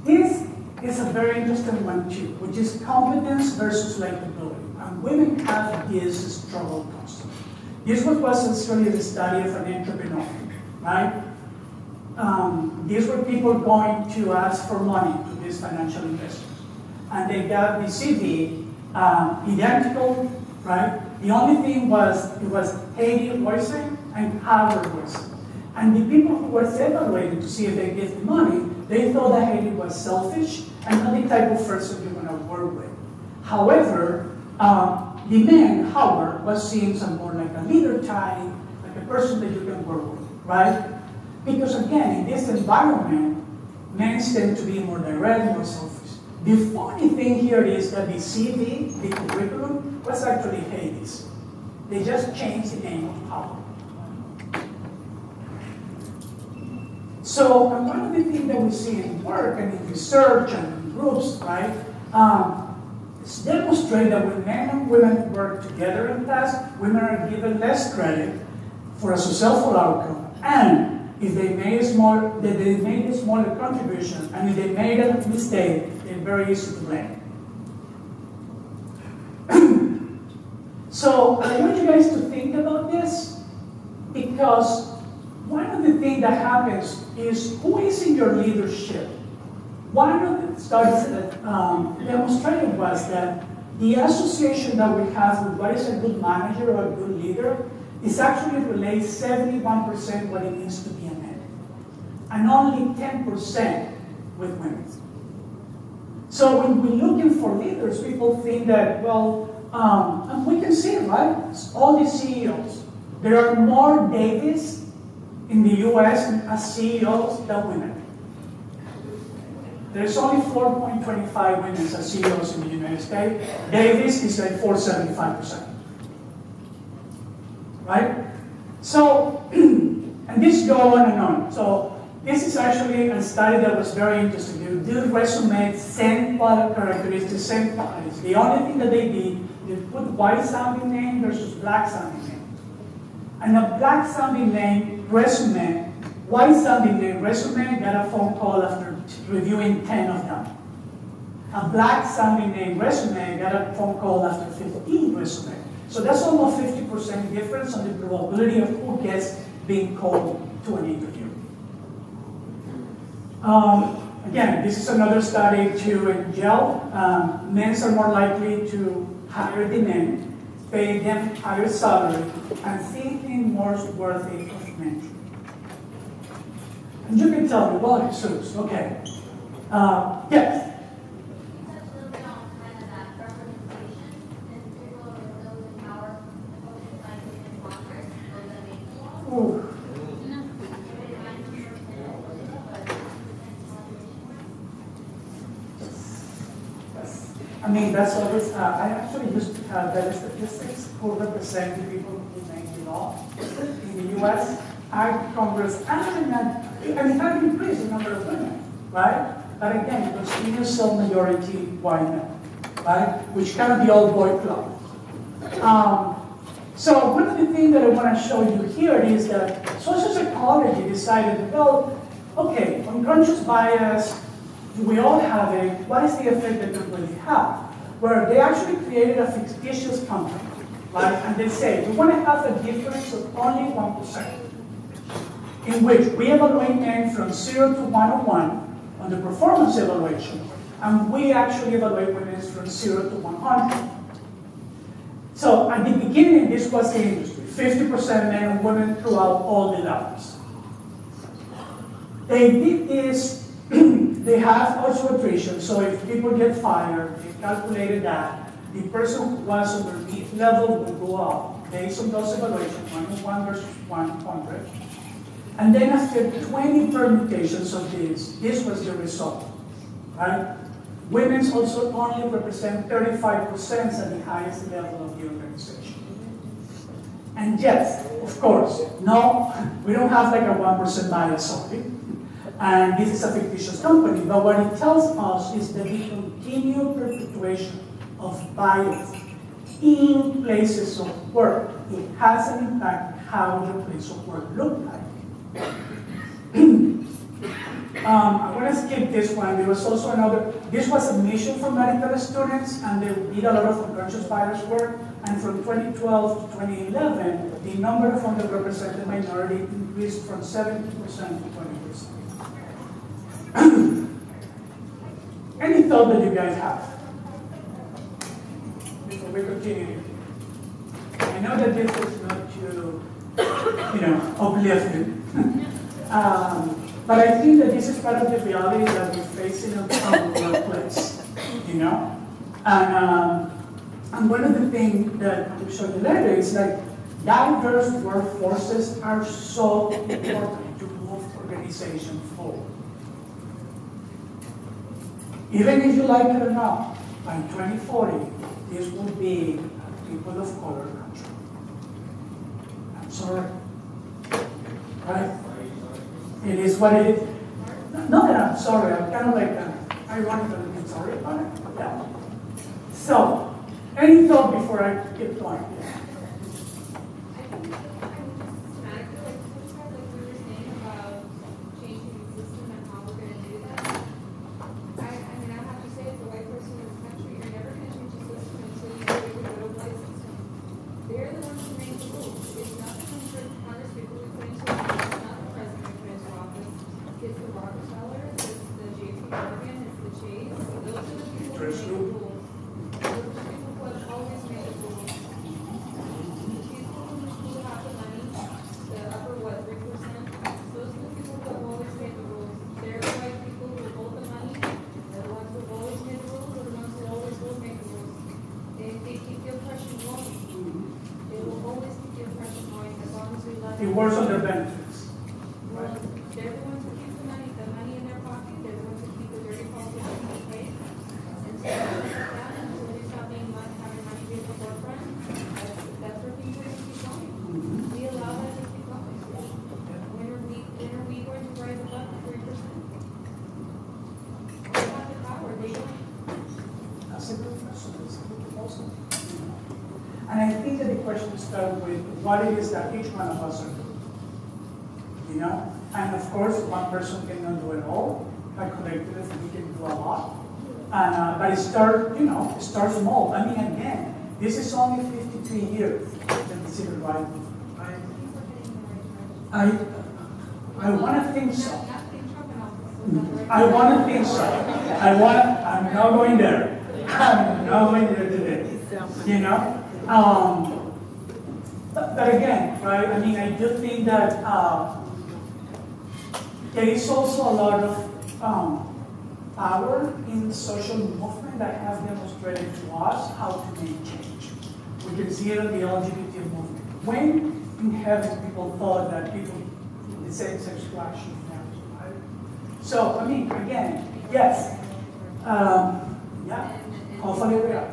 This is a very interesting one too, which is competence versus likability. And women have this struggle constantly. This was actually the study of an entrepreneur, right? These were people going to ask for money to these financial investors. And they got the CV identical, right? The only thing was, it was Haiti voicing and Howard voicing. And the people who were evaluated to see if they gave the money, they thought that Haiti was selfish and not the type of person you want to work with. However, the man, Howard, was seen some more like a leader type, like a person that you can work with, right? Because again, in this environment, men tend to be more direct, more selfish. The funny thing here is that the CV, the curriculum, was actually Haiti's. They just changed the name of Howard. So one of the things that we see in work and in research and in groups, right, is demonstrate that when men and women work together in tasks, women are given less credit for a successful outcome. And if they made a smaller contribution, and if they made a mistake, they're very easy to blame. So I want you guys to think about this, because one of the things that happens is who is in your leadership. One of the studies that demonstrated was that the association that we have with what is a good manager or a good leader is actually relates 71% what it means to be a man, and only 10% with women. So when we're looking for leaders, people think that, well, and we can see it, right? All the CEOs. There are more Davis in the US as CEOs than women. There's only 4.25 women as CEOs in the United States. Davis is like 475%. Right? So, and this go on and on. So, this is actually a study that was very interesting. They did resume, same characteristics, same qualities. The only thing that they did, they put white-sounding name versus black-sounding name. And a black-sounding name resume, white-sounding name resume got a phone call after reviewing 10 of them. A black-sounding name resume got a phone call after 15 resume. So that's almost 50% difference on the probability of who gets being called to an interview. Again, this is another study to gel. Men are more likely to hire the men, pay them higher salary, and think them more worthy of mentoring. And you can tell me, well, Jesus, okay. Yes? Ooh. I mean, that's always, I actually used to have better statistics who represent the people who make the law in the US. Our Congress, and it had increased the number of women, right? But again, it was still majority white men, right? Which kind of the old boy club. So one of the things that I want to show you here is that social psychology decided, well, okay, unconscious bias, we all have it. What is the effect that it really have? Where they actually created a fictitious company, right? And they say, we want to have a difference of only 1%, in which we evaluate men from 0 to 101 on the performance evaluation, and we actually evaluate women from 0 to 100. So at the beginning, this was the industry, 50% men and women throughout all the levels. They did this. They have also attrition, so if people get fired, they calculated that the person who was underneath level will go up based on those evaluations, 1 versus 100. And then after 20 permutations of this was the result, right? Women also only represent 35% at the highest level of the organization. And yes, of course, no, we don't have like a 1% bias only. And this is a fictitious company, but what it tells us is that the continued perpetuation of bias in places of work, it has an impact on how the place of work looks like. I want to skip this one. There was also another, this was a mission for medical students, and they did a lot of unconscious bias work. And from 2012 to 2011, the number of underrepresented minority increased from 70% to 20%. Any thought that you guys have before we continue? I know that this is not too, uplifting. But I think that this is part of the reality that we face in our workplace, And one of the things that I will show you later is like diverse workforces are so important to move organization forward. Even if you like it or not, by 2040, this will be a people of color country. I'm sorry. Right? It is what it is. Not that I'm sorry, I'm kind of like, ironically sorry about it. Yeah. So, any thought before I get going? Yeah. It works on their benefits. Right? They're the ones who keep the money in their pocket. They're the ones who keep the dirty phone start with what it is that each one of us are doing. You know? And of course, one person cannot do it all. But collectively, we can do a lot. And, but start small. I mean, again, this is only 53 years in the civil rights movement, right? I want to think so. I want to think so. I'm not going there. I'm not going there today. You know? But again, right? I mean, I do think that there is also a lot of power in the social movement that has demonstrated to us how to make change. We can see it in the LGBT movement. When in heaven people thought that people in the same-sex attraction marriage, right? So, I mean, again, yes. Yeah, hopefully we are.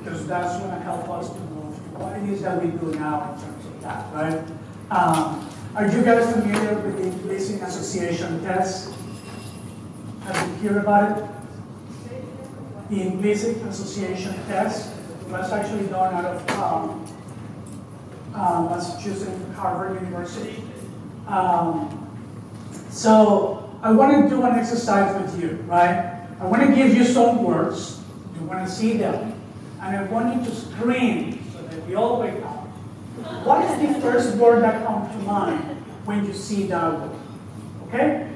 Because that's going to help us to move to what it is that we do now in terms of that, right? Are you guys familiar with the Implicit Association test? Have you heard about it? The Implicit Association test was actually done out of Massachusetts, Harvard University. So I want to do an exercise with you, right? I want to give you some words. You want to see them. And I want you to scream so that we all wake up. What is the first word that comes to mind when you see that word? Okay?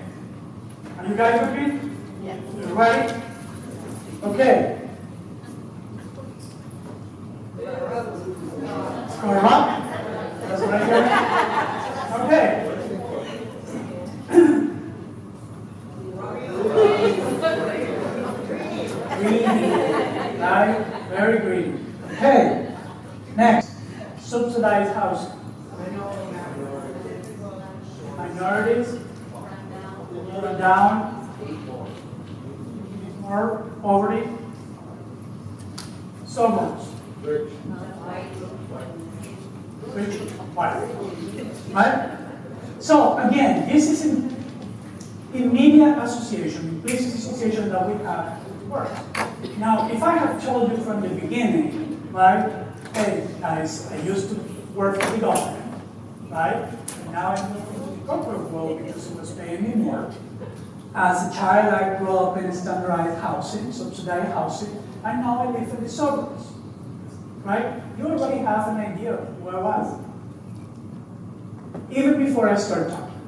Are you guys with me? Yes. You ready? Okay. Corrupt? That's what I heard. Okay. Greedy. Right? Very greedy. Okay. Next. Subsidized housing. Minorities. Run down. More poverty. Suburbs. Rich. White. Right? So again, this is an immediate association, implicit association that we have work. Now, if I have told you from the beginning, right, hey guys, I used to work for the government, right? And now I moved into the corporate world because it was paying me more. As a child, I grew up in standardized housing, subsidized housing, and now I live in the suburbs, right? You already have an idea of who I was, even before I started talking.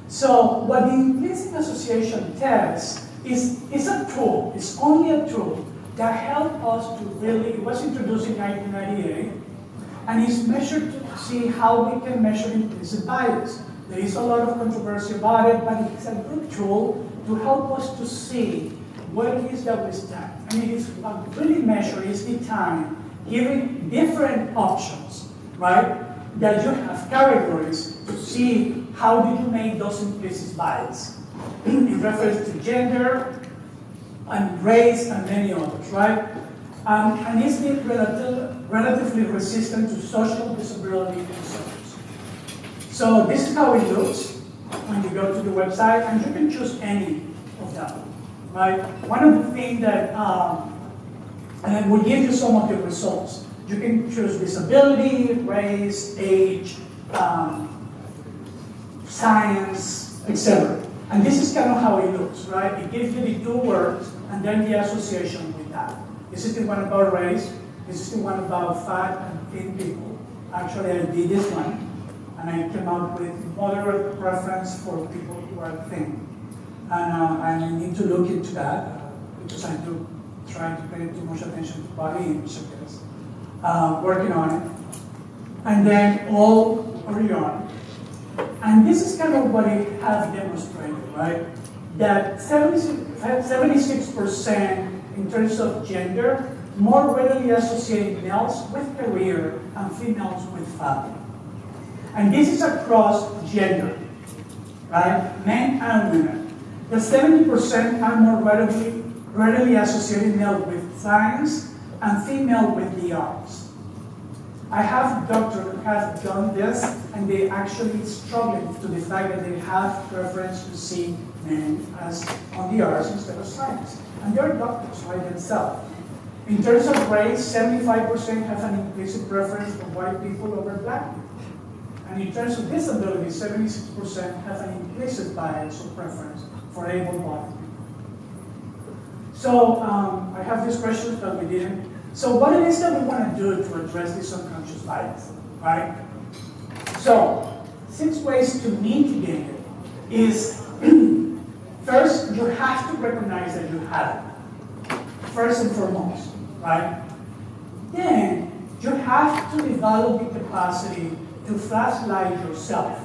So what the implicit association tests is a tool, it's only a tool that helped us to really, it was introduced in 1998, and is measured to see how we can measure implicit bias. There is a lot of controversy about it, but it's a good tool to help us to see what it is that we stand. And it is a really measure is the time, giving different options, right? That you have categories to see how do you make those implicit bias in reference to gender and race and many others, right? And it's been relatively resistant to social disability concerns. So this is how it looks when you go to the website, and you can choose any of them, right? One of the things that, and then we'll give you some of the results. You can choose disability, race, age, science, etc. And this is kind of how it looks, right? It gives you the two words and then the association with that. This is the one about race. This is the one about fat and thin people. Actually, I did this one, and I came out with moderate preference for people who are thin. and I need to look into that because I do try to pay too much attention to body image, I guess. Working on it. And then all early on. And this is kind of what it has demonstrated, right? That 76% in terms of gender more readily associate males with career and females with family. And this is across gender, right? Men and women. The 70% are more readily associated male with science and female with the arts. I have doctors who have done this, and they actually struggle to the fact that they have preference to see men as on the arts instead of science. And they're doctors by themselves. In terms of race, 75% have an implicit preference for white people over black people. And in terms of disability, 76% have an implicit bias or preference for able-bodied people. So I have these questions that we didn't. So what it is that we want to do to address this unconscious bias, right? So 6 ways to mitigate it is, first, you have to recognize that you have it, first and foremost, right? Then you have to develop the capacity to flashlight yourself.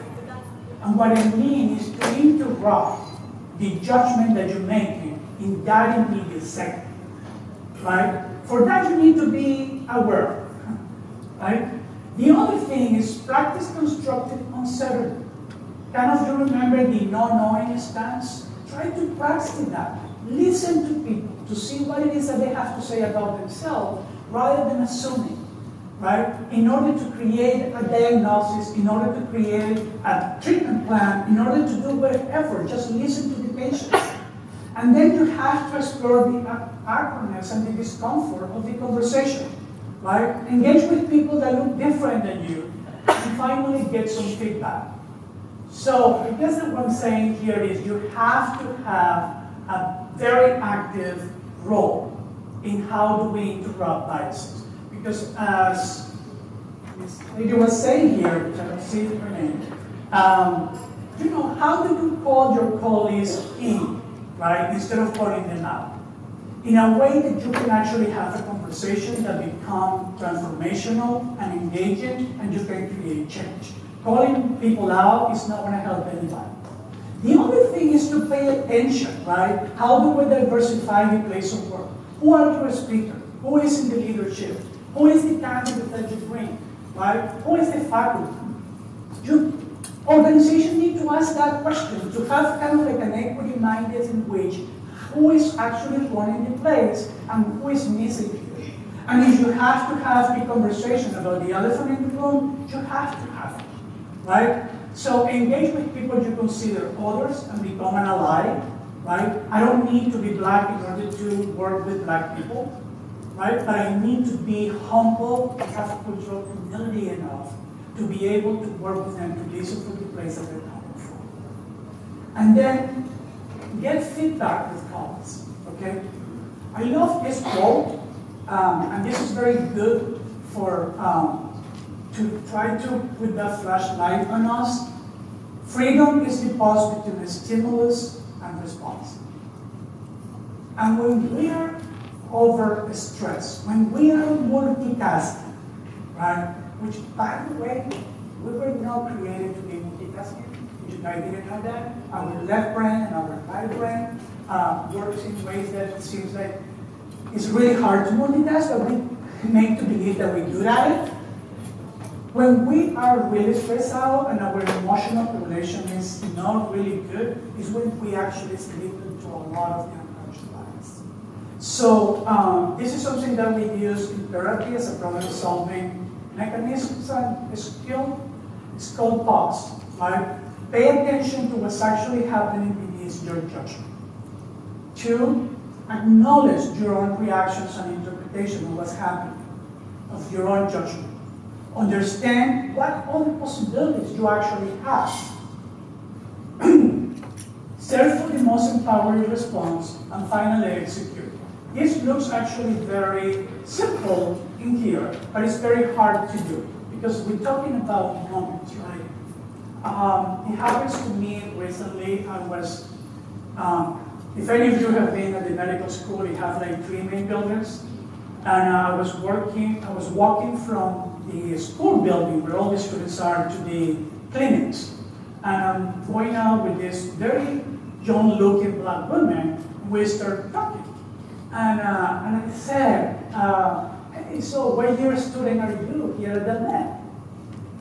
And what I mean is to interrupt the judgment that you're making in that immediate second, right? For that, you need to be aware, right? The other thing is practice constructive uncertainty. Kind of you remember the no-knowing stance? Try to practice that. Listen to people to see what it is that they have to say about themselves rather than assuming, right? In order to create a diagnosis, in order to create a treatment plan, in order to do whatever, just listen to the patient. And then you have to explore the awkwardness and the discomfort of the conversation, right? Engage with people that look different than you, and finally get some feedback. So I guess that what I'm saying here is you have to have a very active role in how do we interrupt biases. Because as Ms. Lady was saying here, which I don't see her name, you know, how do you call your colleagues in, right, instead of calling them out? In a way that you can actually have a conversation that becomes transformational and engaging, and you can create change. Calling people out is not going to help anybody. The other thing is to pay attention, right? How do we diversify the place of work? Who are your speakers? Who is in the leadership? Who is the candidate that you bring, right? Who is the faculty? Organizations need to ask that question, to have kind of like an equity-minded in which who is actually running the place and who is missing here. And if you have to have the conversation about the elephant in the room, you have to have it, right? So engage with people you consider others and become an ally, right? I don't need to be black in order to work with black people, right? But I need to be humble and have cultural humility enough to be able to work with them, to listen to the place that they're coming from. And then get feedback with colleagues, okay? I love this quote, and this is very good for, to try to put that flashlight on us. Freedom is the pause between the stimulus and response. And when we are overstressed, when we are multitasking, right? Which, by the way, we were not created to be multitasking. You guys didn't know that. Our left brain and our right brain works in ways that it seems like it's really hard to multitask, but we make to believe that we do that. When we are really stressed out and our emotional regulation is not really good, is when we actually slip into a lot of the unconscious bias. So this is something that we use in therapy as a problem-solving mechanism and skill. It's called pause, right? Pay attention to what's actually happening beneath your judgment. 2, acknowledge your own reactions and interpretation of what's happening, of your own judgment. Understand what other possibilities you actually have. Search for the most empowering response, and finally execute. This looks actually very simple in here, but it's very hard to do because we're talking about moments, right? It happens to me recently. I was If any of you have been at the medical school, it has like 3 main buildings. And I was walking from the school building where all the students are to the clinics. And I'm going out with this very young-looking black woman. We start talking. And I said, hey, so what year student are you here at the lab?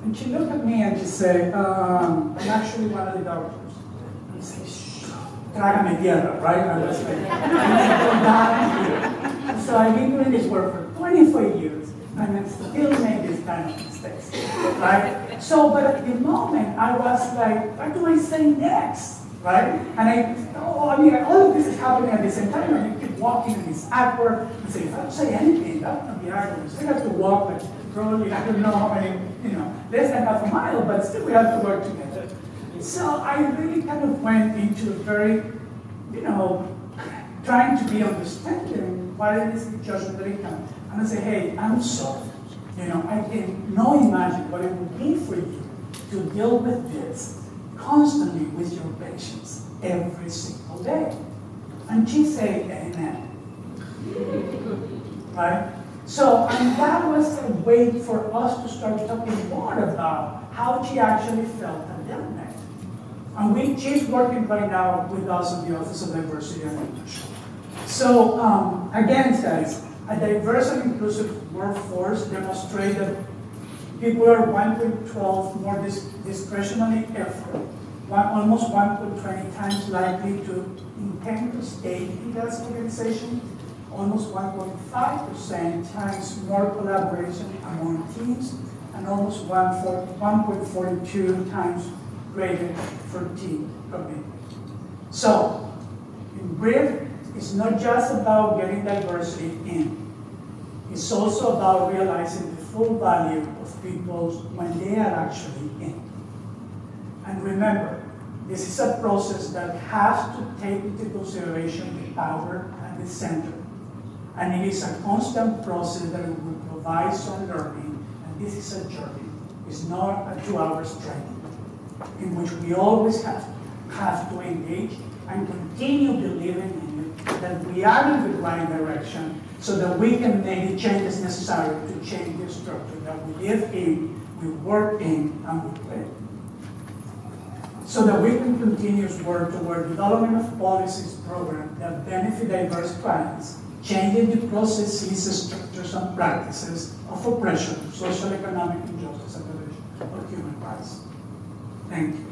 And she looked at me and she said, I'm actually one of the doctors. And I said, shh, trágame tierra, right? I was like, I'm here. So I've been doing this work for 24 years, and I still make this kind of mistakes, right? So, but at the moment, I was like, what do I say next, right? And all of this is happening at the same time, and you keep walking, and it's awkward. You say, if I don't say anything, that's going to be awkward. You still have to walk, like, probably, I don't know how many, less than half a mile, but still we have to work together. So I really kind of went into very, trying to be understanding what it is the judgment that it comes. And I say, hey, I'm sorry. I can no imagine what it would be for you to deal with this constantly with your patients every single day. And she said, amen. Right? So, and that was a way for us to start talking more about how she actually felt at that night. And she's working right now with us in the Office of Diversity and Inclusion. So, again, guys, a diverse and inclusive workforce demonstrates that people are 1.12 more discretionary effort, almost 1.20 times likely to intend to stay in that organization, almost 1.5% times more collaboration among teams, and almost 1.42 times greater for team commitment. So, in brief, it's not just about getting diversity in. It's also about realizing the full value of people when they are actually in. And remember, this is a process that has to take into consideration the power at the center. And it is a constant process that will provide some learning, and this is a journey. It's not a 2-hour training in which we always have to engage and continue believing in it, that we are in the right direction so that we can make the changes necessary to change the structure that we live in, we work in, and we play. So that we can continue to work toward development of policies programs that benefit diverse clients, changing the processes, structures, and practices of oppression, social, economic injustice, and violation of human rights. Thank you.